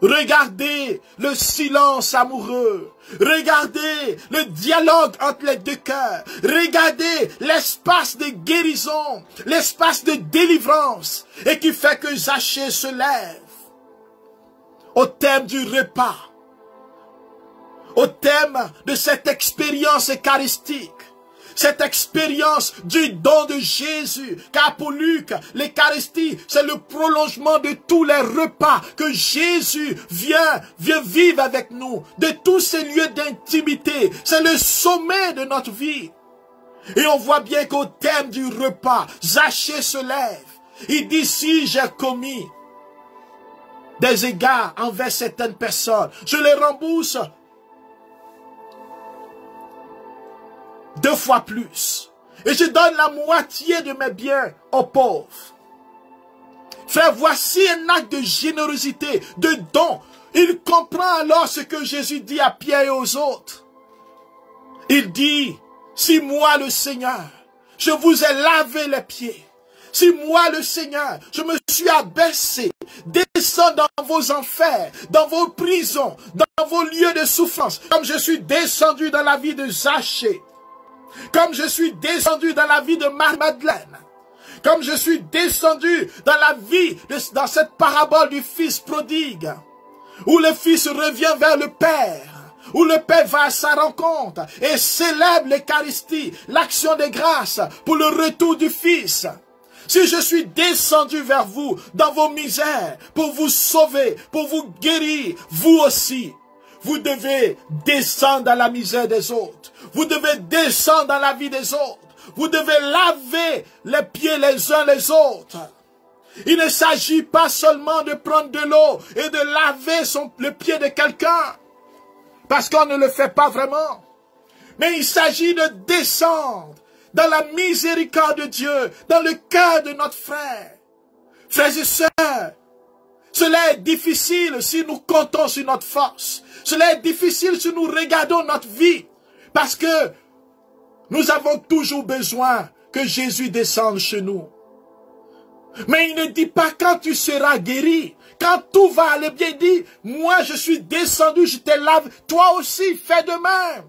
Regardez le silence amoureux. Regardez le dialogue entre les deux cœurs. Regardez l'espace de guérison, l'espace de délivrance. Et qui fait que Zachée se lève. Au thème du repas. Au thème de cette expérience eucharistique. Cette expérience du don de Jésus. Car pour Luc, l'Eucharistie, c'est le prolongement de tous les repas que Jésus vient vivre avec nous. De tous ces lieux d'intimité. C'est le sommet de notre vie. Et on voit bien qu'au thème du repas, Zachée se lève. Il dit, si j'ai commis des égards envers certaines personnes, je les rembourse 2 fois plus. Et je donne la moitié de mes biens aux pauvres. Frère, voici un acte de générosité, de don. Il comprend alors ce que Jésus dit à Pierre et aux autres. Il dit, si moi le Seigneur, je vous ai lavé les pieds. Si moi le Seigneur, je me suis abaissé, descends dans vos enfers, dans vos prisons, dans vos lieux de souffrance, comme je suis descendu dans la vie de Zachée. Comme je suis descendu dans la vie de Marie-Madeleine. Comme je suis descendu dans la vie, dans cette parabole du fils prodigue. Où le fils revient vers le père. Où le père va à sa rencontre et célèbre l'Eucharistie, l'action de grâce pour le retour du fils. Si je suis descendu vers vous dans vos misères pour vous sauver, pour vous guérir, vous aussi. Vous devez descendre dans la misère des autres. Vous devez descendre dans la vie des autres. Vous devez laver les pieds les uns les autres. Il ne s'agit pas seulement de prendre de l'eau et de laver le pied de quelqu'un. Parce qu'on ne le fait pas vraiment. Mais il s'agit de descendre dans la miséricorde de Dieu, dans le cœur de notre frère. Frères et sœurs, cela est difficile si nous comptons sur notre force. Cela est difficile si nous regardons notre vie. Parce que nous avons toujours besoin que Jésus descende chez nous. Mais il ne dit pas quand tu seras guéri. Quand tout va aller bien, il dit, moi je suis descendu, je te lave. Toi aussi, fais de même.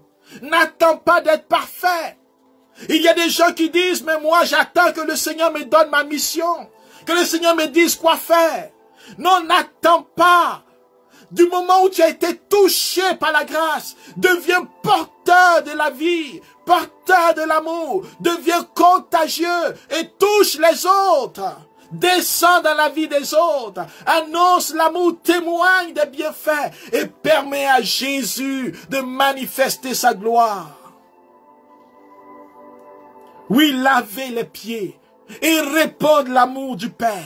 N'attends pas d'être parfait. Il y a des gens qui disent, mais moi j'attends que le Seigneur me donne ma mission. Que le Seigneur me dise quoi faire. Non, n'attends pas. Du moment où tu as été touché par la grâce, deviens porteur de la vie, porteur de l'amour, deviens contagieux et touche les autres. Descends dans la vie des autres, annonce l'amour, témoigne des bienfaits et permets à Jésus de manifester sa gloire. Oui, lavez les pieds et répandre l'amour du Père.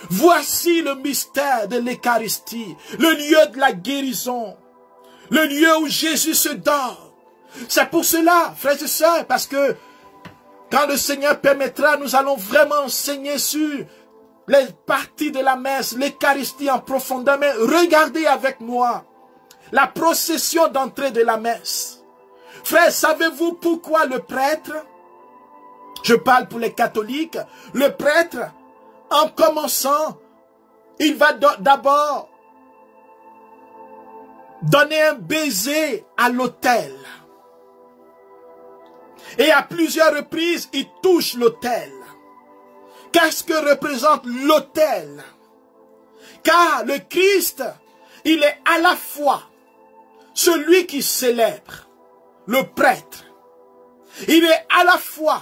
Voici le mystère de l'Eucharistie, le lieu de la guérison, le lieu où Jésus se donne. C'est pour cela, frères et sœurs, parce que quand le Seigneur permettra, nous allons vraiment enseigner sur les parties de la messe, l'Eucharistie en profondeur. Mais regardez avec moi la procession d'entrée de la messe. Frères, savez-vous pourquoi le prêtre, je parle pour les catholiques, le prêtre, en commençant, il va d'abord donner un baiser à l'autel. Et à plusieurs reprises, il touche l'autel. Qu'est-ce que représente l'autel? Car le Christ, il est à la fois celui qui célèbre, le prêtre. Il est à la fois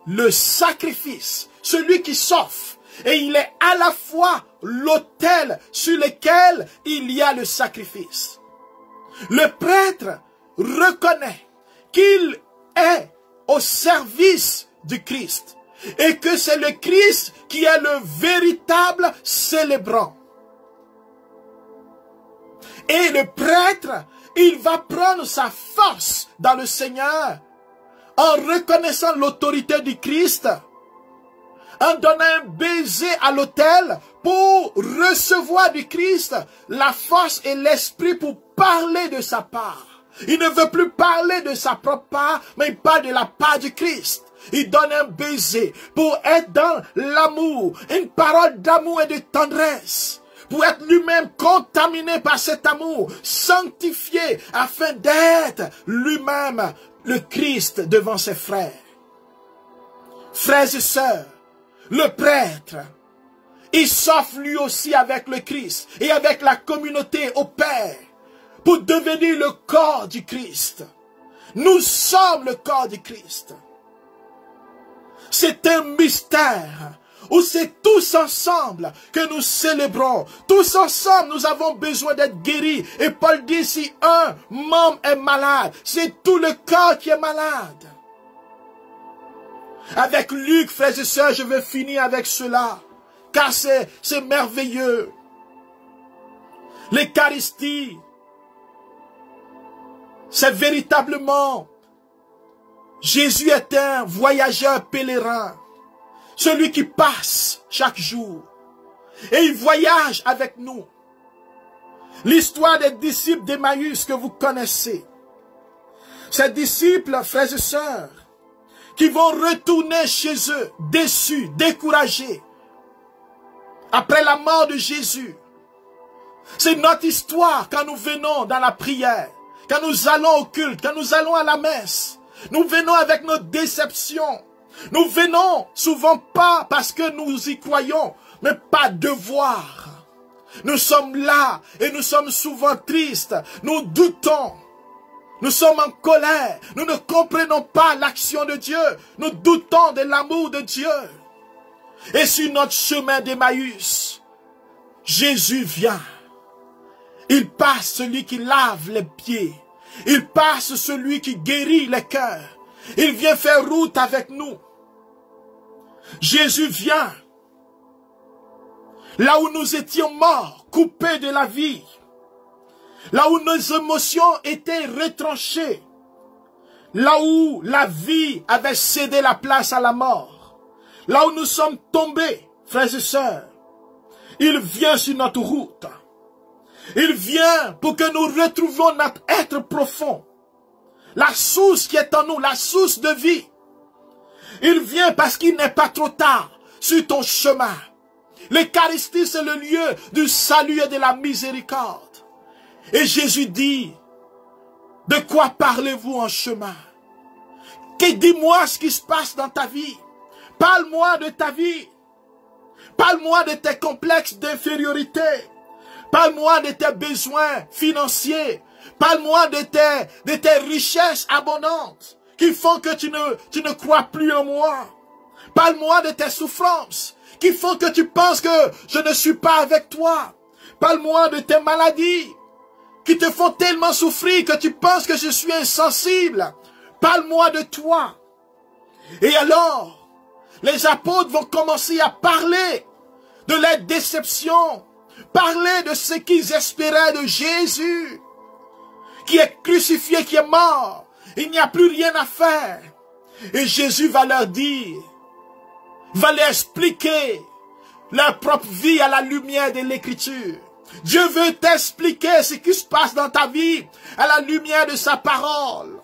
le sacrifice, celui qui s'offre. Et il est à la fois l'autel sur lequel il y a le sacrifice. Le prêtre reconnaît qu'il est au service du Christ. et que c'est le Christ qui est le véritable célébrant. Et le prêtre, il va prendre sa force dans le Seigneur en reconnaissant l'autorité du Christ, en donnant un baiser à l'autel pour recevoir du Christ la force et l'esprit pour parler de sa part. Il ne veut plus parler de sa propre part, mais il parle de la part du Christ. Il donne un baiser pour être dans l'amour, une parole d'amour et de tendresse, pour être lui-même contaminé par cet amour, sanctifié, afin d'être lui-même le Christ devant ses frères. Frères et sœurs, le prêtre, il s'offre lui aussi avec le Christ et avec la communauté au Père pour devenir le corps du Christ. Nous sommes le corps du Christ. C'est un mystère où c'est tous ensemble que nous célébrons. Tous ensemble, nous avons besoin d'être guéris. Et Paul dit, si un membre est malade, c'est tout le corps qui est malade. Avec Luc, frères et sœurs, je vais finir avec cela, car c'est merveilleux. L'Eucharistie, c'est véritablement, Jésus est un voyageur pèlerin, celui qui passe chaque jour, et il voyage avec nous. L'histoire des disciples d'Emmaüs que vous connaissez, ces disciples, frères et sœurs, qui vont retourner chez eux, déçus, découragés, après la mort de Jésus. C'est notre histoire quand nous venons dans la prière, quand nous allons au culte, quand nous allons à la messe. Nous venons avec nos déceptions. Nous venons souvent pas parce que nous y croyons, mais par devoir. Nous sommes là et nous sommes souvent tristes, nous doutons. Nous sommes en colère, nous ne comprenons pas l'action de Dieu, nous doutons de l'amour de Dieu. Et sur notre chemin d'Emmaüs, Jésus vient. Il passe celui qui lave les pieds, il passe celui qui guérit les cœurs. Il vient faire route avec nous. Jésus vient là où nous étions morts, coupés de la vie. Là où nos émotions étaient retranchées. Là où la vie avait cédé la place à la mort. Là où nous sommes tombés, frères et sœurs. Il vient sur notre route. Il vient pour que nous retrouvions notre être profond. La source qui est en nous, la source de vie. Il vient parce qu'il n'est pas trop tard sur ton chemin. L'Eucharistie, c'est le lieu du salut et de la miséricorde. Et Jésus dit, de quoi parlez-vous en chemin? Dis-moi ce qui se passe dans ta vie. Parle-moi de ta vie. Parle-moi de tes complexes d'infériorité. Parle-moi de tes besoins financiers. Parle-moi de tes richesses abondantes qui font que tu ne crois plus en moi. Parle-moi de tes souffrances qui font que tu penses que je ne suis pas avec toi. Parle-moi de tes maladies qui te font tellement souffrir que tu penses que je suis insensible. Parle-moi de toi. Et alors, les apôtres vont commencer à parler de leur déception, parler de ce qu'ils espéraient de Jésus, qui est crucifié, qui est mort. Il n'y a plus rien à faire. Et Jésus va leur dire, va leur expliquer leur propre vie à la lumière de l'Écriture. Dieu veut t'expliquer ce qui se passe dans ta vie à la lumière de sa parole.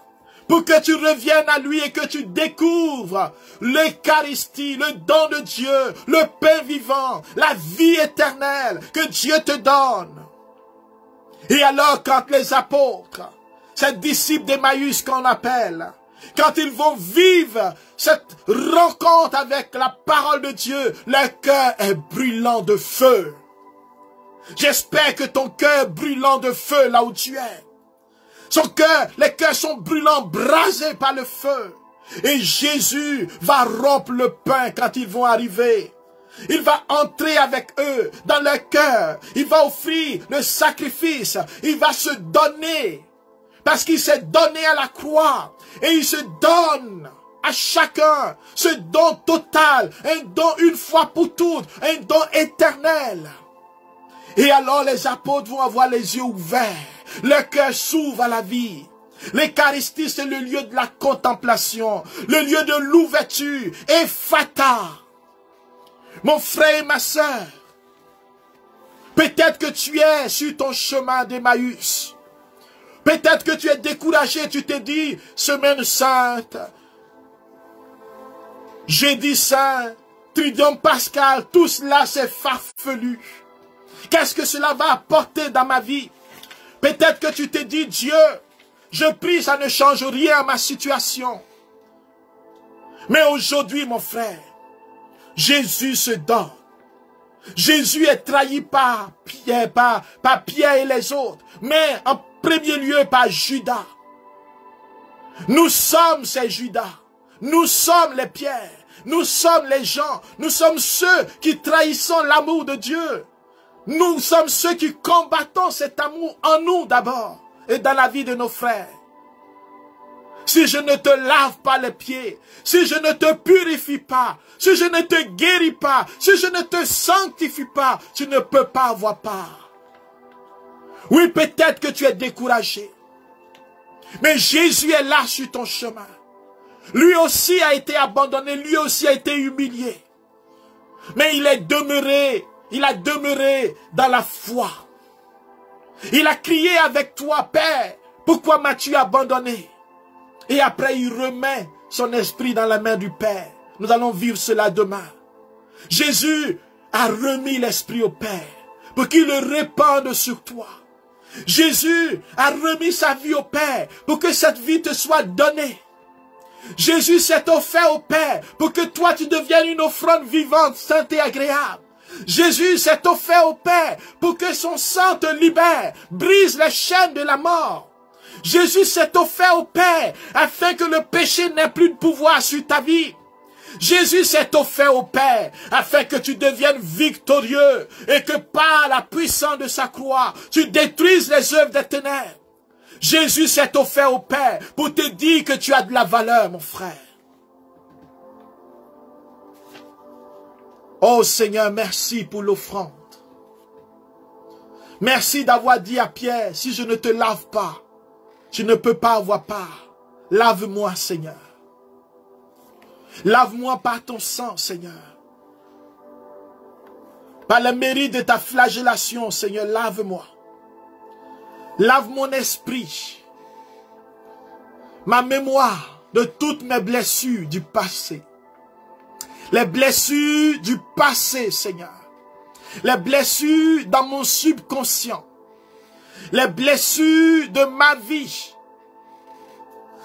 Pour que tu reviennes à lui et que tu découvres l'Eucharistie, le don de Dieu, le pain vivant, la vie éternelle que Dieu te donne. Et alors quand les apôtres, ces disciples d'Emmaüs qu'on appelle, quand ils vont vivre cette rencontre avec la parole de Dieu, leur cœur est brûlant de feu. J'espère que ton cœur est brûlant de feu là où tu es. Son cœur, les cœurs sont brûlants, brasés par le feu. Et Jésus va rompre le pain quand ils vont arriver. Il va entrer avec eux dans leur cœur. Il va offrir le sacrifice. Il va se donner. Parce qu'il s'est donné à la croix. Et il se donne à chacun ce don total, un don une fois pour toutes, un don éternel. Et alors les apôtres vont avoir les yeux ouverts, leur cœur s'ouvre à la vie. L'Eucharistie, c'est le lieu de la contemplation, le lieu de l'ouverture, et fata. Mon frère et ma sœur, peut-être que tu es sur ton chemin d'Emmaüs. Peut-être que tu es découragé, tu te dis, semaine sainte, jeudi saint, tridium pascal, tout cela c'est farfelu. Qu'est-ce que cela va apporter dans ma vie? Peut-être que tu te dis, Dieu, je prie, ça ne change rien à ma situation. Mais aujourd'hui, mon frère, Jésus se donne. Jésus est trahi par Pierre et les autres, mais en premier lieu par Judas. Nous sommes ces Judas. Nous sommes les Pierres. Nous sommes les gens. Nous sommes ceux qui trahissons l'amour de Dieu. Nous sommes ceux qui combattons cet amour en nous d'abord et dans la vie de nos frères. Si je ne te lave pas les pieds, si je ne te purifie pas, si je ne te guéris pas, si je ne te sanctifie pas, tu ne peux pas avoir part. Oui, peut-être que tu es découragé, mais Jésus est là sur ton chemin. Lui aussi a été abandonné, lui aussi a été humilié. Mais il a demeuré dans la foi. Il a crié avec toi, Père, pourquoi m'as-tu abandonné? Et après, il remet son esprit dans la main du Père. Nous allons vivre cela demain. Jésus a remis l'esprit au Père pour qu'il le répande sur toi. Jésus a remis sa vie au Père pour que cette vie te soit donnée. Jésus s'est offert au Père pour que toi tu deviennes une offrande vivante, sainte et agréable. Jésus s'est offert au Père pour que son sang te libère, brise les chaînes de la mort. Jésus s'est offert au Père afin que le péché n'ait plus de pouvoir sur ta vie. Jésus s'est offert au Père afin que tu deviennes victorieux et que par la puissance de sa croix, tu détruises les œuvres des ténèbres. Jésus s'est offert au Père pour te dire que tu as de la valeur, mon frère. Oh Seigneur, merci pour l'offrande. Merci d'avoir dit à Pierre, si je ne te lave pas, tu ne peux pas avoir part. Lave-moi, Seigneur. Lave-moi par ton sang, Seigneur. Par le mérite de ta flagellation, Seigneur, lave-moi. Lave mon esprit, ma mémoire de toutes mes blessures du passé. Les blessures du passé, Seigneur. Les blessures dans mon subconscient. Les blessures de ma vie.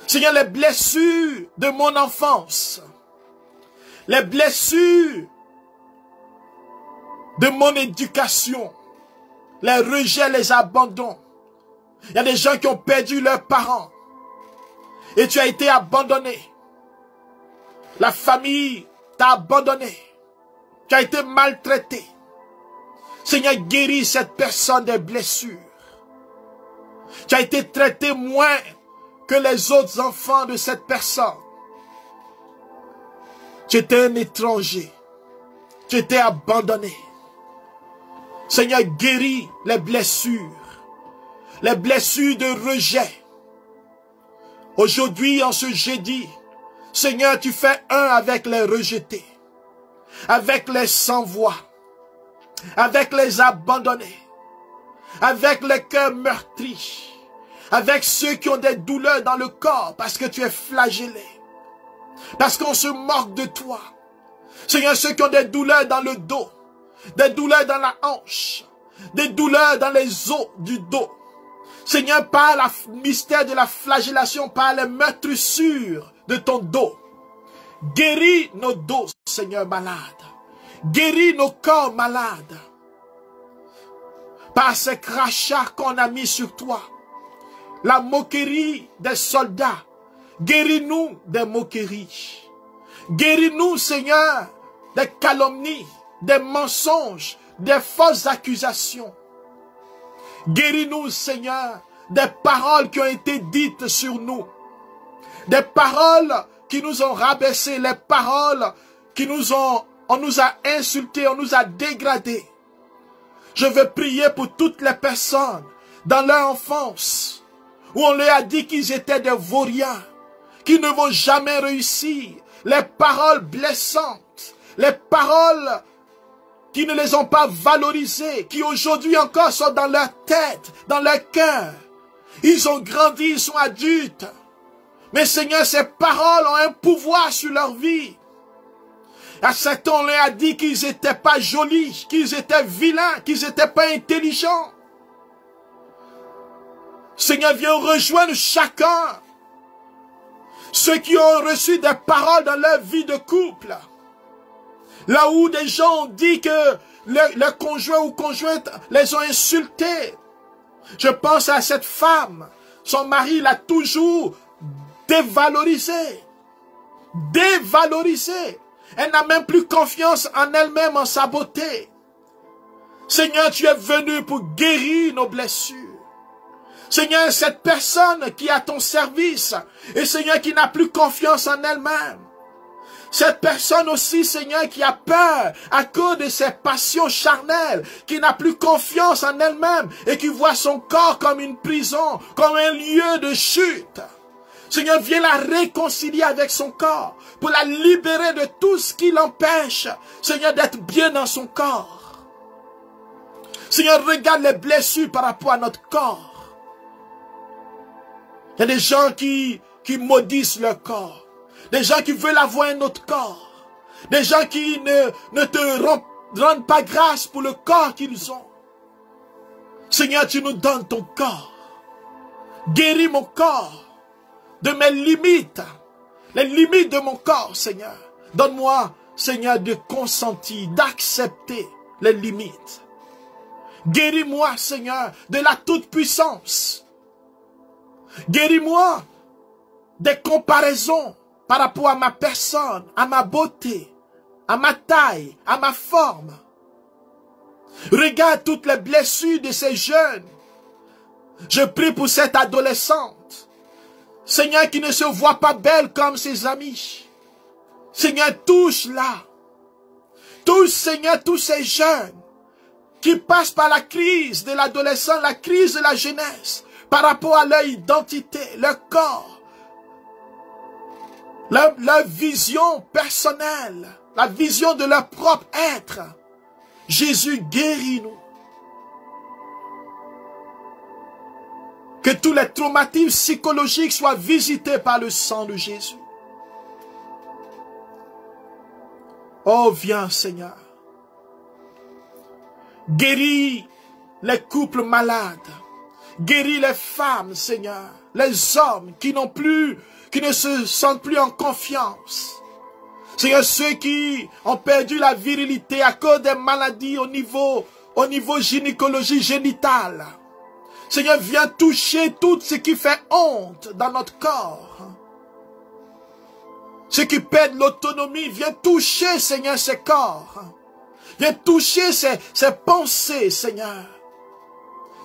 Seigneur, les blessures de mon enfance. Les blessures de mon éducation. Les rejets, les abandons. Il y a des gens qui ont perdu leurs parents. Et tu as été abandonné. La famille t'a abandonné. Tu as été maltraité. Seigneur, guéris cette personne des blessures. Tu as été traité moins que les autres enfants de cette personne. Tu étais un étranger. Tu étais abandonné. Seigneur, guéris les blessures. Les blessures de rejet. Aujourd'hui, en ce jeudi, Seigneur, tu fais un avec les rejetés, avec les sans-voix, avec les abandonnés, avec les cœurs meurtris, avec ceux qui ont des douleurs dans le corps parce que tu es flagellé, parce qu'on se moque de toi. Seigneur, ceux qui ont des douleurs dans le dos, des douleurs dans la hanche, des douleurs dans les os du dos. Seigneur, par le mystère de la flagellation, par les meurtrissures de ton dos, guéris nos dos, Seigneur, malades. Guéris nos corps malades. Par ces crachats qu'on a mis sur toi, la moquerie des soldats, guéris-nous des moqueries. Guéris-nous, Seigneur, des calomnies, des mensonges, des fausses accusations. Guéris-nous, Seigneur, des paroles qui ont été dites sur nous. Des paroles qui nous ont rabaissés, les paroles on nous a insultés, on nous a dégradés. Je veux prier pour toutes les personnes dans leur enfance où on leur a dit qu'ils étaient des vauriens, qu'ils ne vont jamais réussir. Les paroles blessantes, les paroles qui ne les ont pas valorisées, qui aujourd'hui encore sont dans leur tête, dans leur cœur. Ils ont grandi, ils sont adultes. Mais Seigneur, ces paroles ont un pouvoir sur leur vie. À certains, on leur a dit qu'ils n'étaient pas jolis, qu'ils étaient vilains, qu'ils n'étaient pas intelligents. Seigneur, viens rejoindre chacun. Ceux qui ont reçu des paroles dans leur vie de couple. Là où des gens ont dit que le conjoint ou conjointe les ont insultés. Je pense à cette femme. Son mari l'a toujours dévalorisée. Dévalorisée. Elle n'a même plus confiance en elle-même, en sa beauté. Seigneur, tu es venu pour guérir nos blessures. Seigneur, cette personne qui est à ton service, et Seigneur, qui n'a plus confiance en elle-même. Cette personne aussi, Seigneur, qui a peur à cause de ses passions charnelles, qui n'a plus confiance en elle-même et qui voit son corps comme une prison, comme un lieu de chute. Seigneur, viens la réconcilier avec son corps pour la libérer de tout ce qui l'empêche, Seigneur, d'être bien dans son corps. Seigneur, regarde les blessures par rapport à notre corps. Il y a des gens qui maudissent leur corps. Des gens qui veulent avoir un autre corps. Des gens qui ne te rendent pas grâce pour le corps qu'ils ont. Seigneur, tu nous donnes ton corps. Guéris mon corps de mes limites. Les limites de mon corps, Seigneur. Donne-moi, Seigneur, de consentir, d'accepter les limites. Guéris-moi, Seigneur, de la toute-puissance. Guéris-moi des comparaisons par rapport à ma personne, à ma beauté, à ma taille, à ma forme. Regarde toutes les blessures de ces jeunes. Je prie pour cette adolescente. Seigneur, qui ne se voit pas belle comme ses amis. Seigneur, touche-la. Touche, Seigneur, tous ces jeunes qui passent par la crise de l'adolescence, la crise de la jeunesse, par rapport à leur identité, leur corps, leur vision personnelle, la vision de leur propre être. Jésus, guéris-nous. Que tous les traumatismes psychologiques soient visités par le sang de Jésus. Oh, viens, Seigneur. Guéris les couples malades. Guéris les femmes, Seigneur. Les hommes qui ne se sentent plus en confiance. Seigneur, ceux qui ont perdu la virilité à cause des maladies au niveau gynécologie génitale. Seigneur, viens toucher tout ce qui fait honte dans notre corps. Ceux qui perdent l'autonomie, viens toucher, Seigneur, ces corps. Viens toucher ces pensées, Seigneur.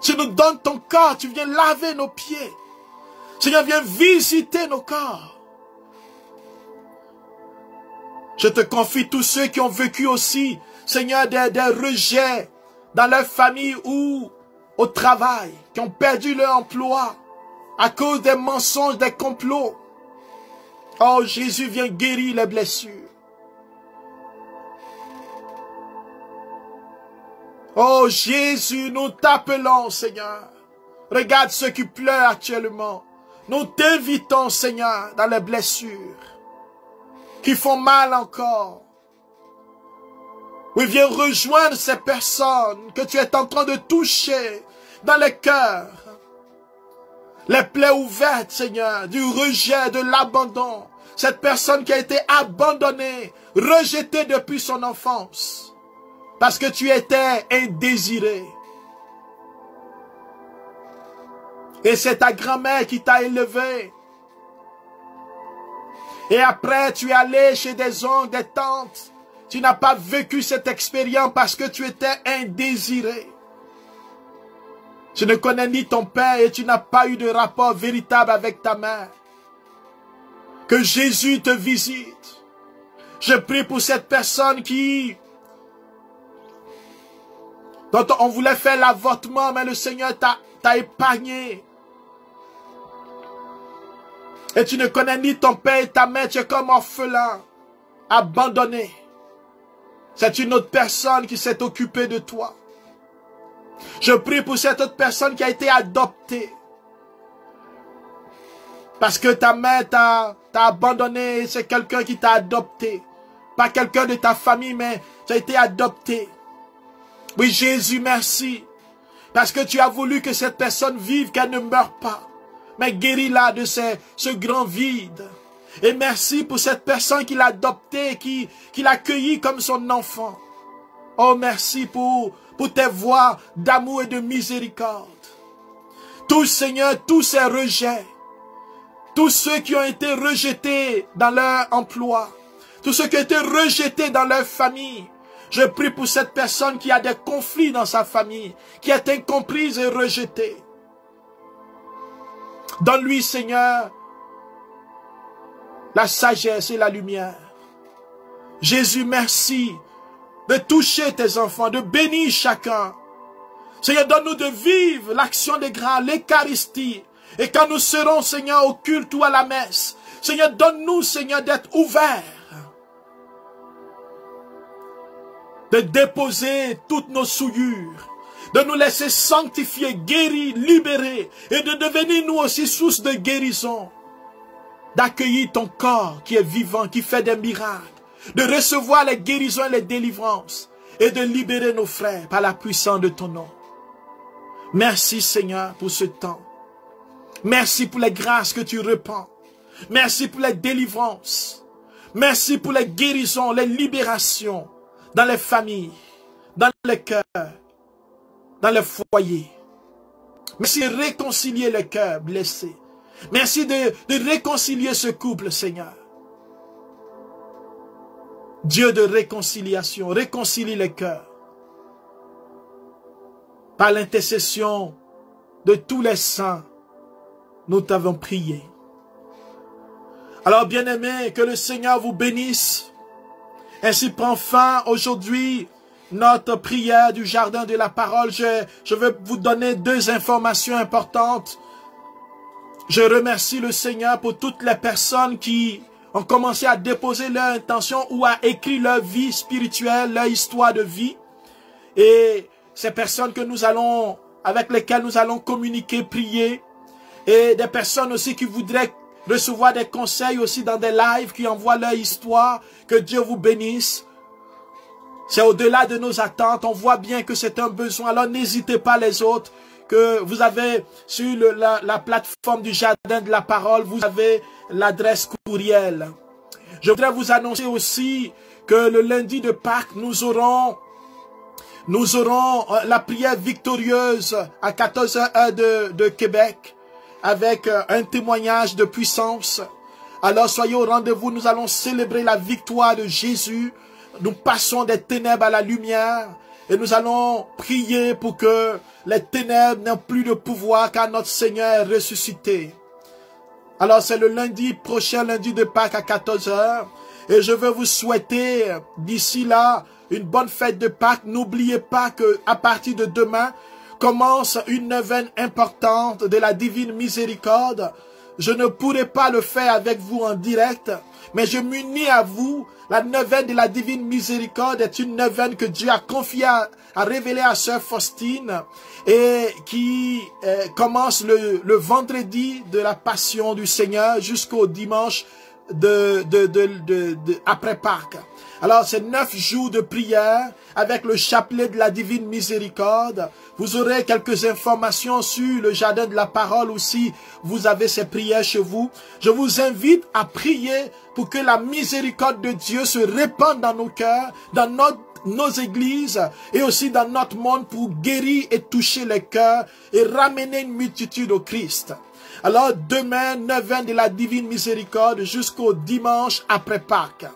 Tu nous donnes ton corps, tu viens laver nos pieds. Seigneur, viens visiter nos corps. Je te confie tous ceux qui ont vécu aussi, Seigneur, des rejets dans leur famille ou au travail, qui ont perdu leur emploi à cause des mensonges, des complots. Oh, Jésus, viens guérir les blessures. Oh, Jésus, nous t'appelons, Seigneur. Regarde ceux qui pleurent actuellement. Nous t'invitons, Seigneur, dans les blessures qui font mal encore. Oui, viens rejoindre ces personnes que tu es en train de toucher dans les cœurs. Les plaies ouvertes, Seigneur, du rejet, de l'abandon. Cette personne qui a été abandonnée, rejetée depuis son enfance. Parce que tu étais indésiré. Et c'est ta grand-mère qui t'a élevé. Et après, tu es allé chez des oncles, des tantes. Tu n'as pas vécu cette expérience parce que tu étais indésiré. Tu ne connais ni ton père et tu n'as pas eu de rapport véritable avec ta mère. Que Jésus te visite. Je prie pour cette personne dont on voulait faire l'avortement, mais le Seigneur t'a épargné. Et tu ne connais ni ton père et ta mère, tu es comme orphelin, abandonné. C'est une autre personne qui s'est occupée de toi. Je prie pour cette autre personne qui a été adoptée. Parce que ta mère t'a abandonné, c'est quelqu'un qui t'a adopté. Pas quelqu'un de ta famille, mais tu as été adopté. Oui, Jésus, merci. Parce que tu as voulu que cette personne vive, qu'elle ne meure pas. Mais guéris-la de ce grand vide. Et merci pour cette personne qui l'a adopté, qui l'a accueilli comme son enfant. Oh, merci pour tes voix d'amour et de miséricorde. Tous, Seigneur, tous ces rejets, tous ceux qui ont été rejetés dans leur emploi, tous ceux qui ont été rejetés dans leur famille, je prie pour cette personne qui a des conflits dans sa famille, qui est incomprise et rejetée. Donne-lui, Seigneur, la sagesse et la lumière. Jésus, merci de toucher tes enfants, de bénir chacun. Seigneur, donne-nous de vivre l'action des grâces, l'Eucharistie. Et quand nous serons, Seigneur, au culte ou à la messe, Seigneur, donne-nous, Seigneur, d'être ouverts, de déposer toutes nos souillures, de nous laisser sanctifier, guérir, libérer, et de devenir nous aussi source de guérison, d'accueillir ton corps qui est vivant, qui fait des miracles, de recevoir les guérisons et les délivrances, et de libérer nos frères par la puissance de ton nom. Merci Seigneur pour ce temps. Merci pour les grâces que tu répands. Merci pour les délivrances. Merci pour les guérisons, les libérations dans les familles, dans les cœurs, dans les foyers. Merci de réconcilier les cœurs blessés. Merci de réconcilier ce couple, Seigneur. Dieu de réconciliation, réconcilie les cœurs. Par l'intercession de tous les saints, nous t'avons prié. Alors, bien-aimés, que le Seigneur vous bénisse. Ainsi prend fin aujourd'hui notre prière du jardin de la parole. Je veux vous donner 2 informations importantes. Je remercie le Seigneur pour toutes les personnes qui ont commencé à déposer leur intention ou à écrire leur vie spirituelle, leur histoire de vie. Et ces personnes avec lesquelles nous allons communiquer, prier. Et des personnes aussi qui voudraient recevoir des conseils aussi dans des lives, qui envoient leur histoire. Que Dieu vous bénisse. C'est au-delà de nos attentes. On voit bien que c'est un besoin. Alors n'hésitez pas les autres. Que vous avez sur la plateforme du jardin de la parole, vous avez l'adresse courriel. Je voudrais vous annoncer aussi que le lundi de Pâques, nous aurons la prière victorieuse à 14h de Québec avec un témoignage de puissance. Alors soyez au rendez-vous, nous allons célébrer la victoire de Jésus. Nous passons des ténèbres à la lumière et nous allons prier pour que les ténèbres n'aient plus de pouvoir car notre Seigneur est ressuscité. Alors c'est le lundi prochain, lundi de Pâques à 14h. Et je veux vous souhaiter d'ici là une bonne fête de Pâques. N'oubliez pas que à partir de demain commence une neuvaine importante de la divine miséricorde. Je ne pourrai pas le faire avec vous en direct, mais je m'unis à vous. La neuvaine de la divine miséricorde est une neuvaine que Dieu a confiée à révéler à Sœur Faustine et qui commence le vendredi de la Passion du Seigneur jusqu'au dimanche après Pâques. Alors, c'est 9 jours de prière avec le chapelet de la divine miséricorde. Vous aurez quelques informations sur le jardin de la parole aussi. Vous avez ces prières chez vous. Je vous invite à prier pour que la miséricorde de Dieu se répande dans nos cœurs, dans nos églises et aussi dans notre monde pour guérir et toucher les cœurs et ramener une multitude au Christ. Alors, demain, neuvaine de la divine miséricorde jusqu'au dimanche après Pâques.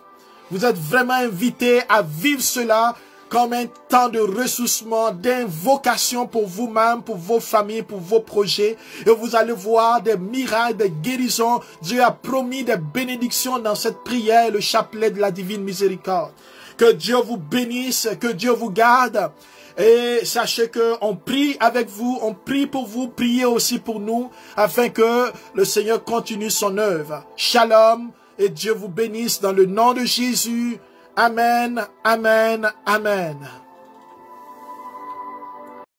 Vous êtes vraiment invités à vivre cela comme un temps de ressourcement, d'invocation pour vous-même, pour vos familles, pour vos projets. Et vous allez voir des miracles, des guérisons. Dieu a promis des bénédictions dans cette prière, le chapelet de la divine miséricorde. Que Dieu vous bénisse, que Dieu vous garde. Et sachez que on prie avec vous, on prie pour vous, priez aussi pour nous, afin que le Seigneur continue son œuvre. Shalom, et Dieu vous bénisse dans le nom de Jésus. Amen, amen, amen.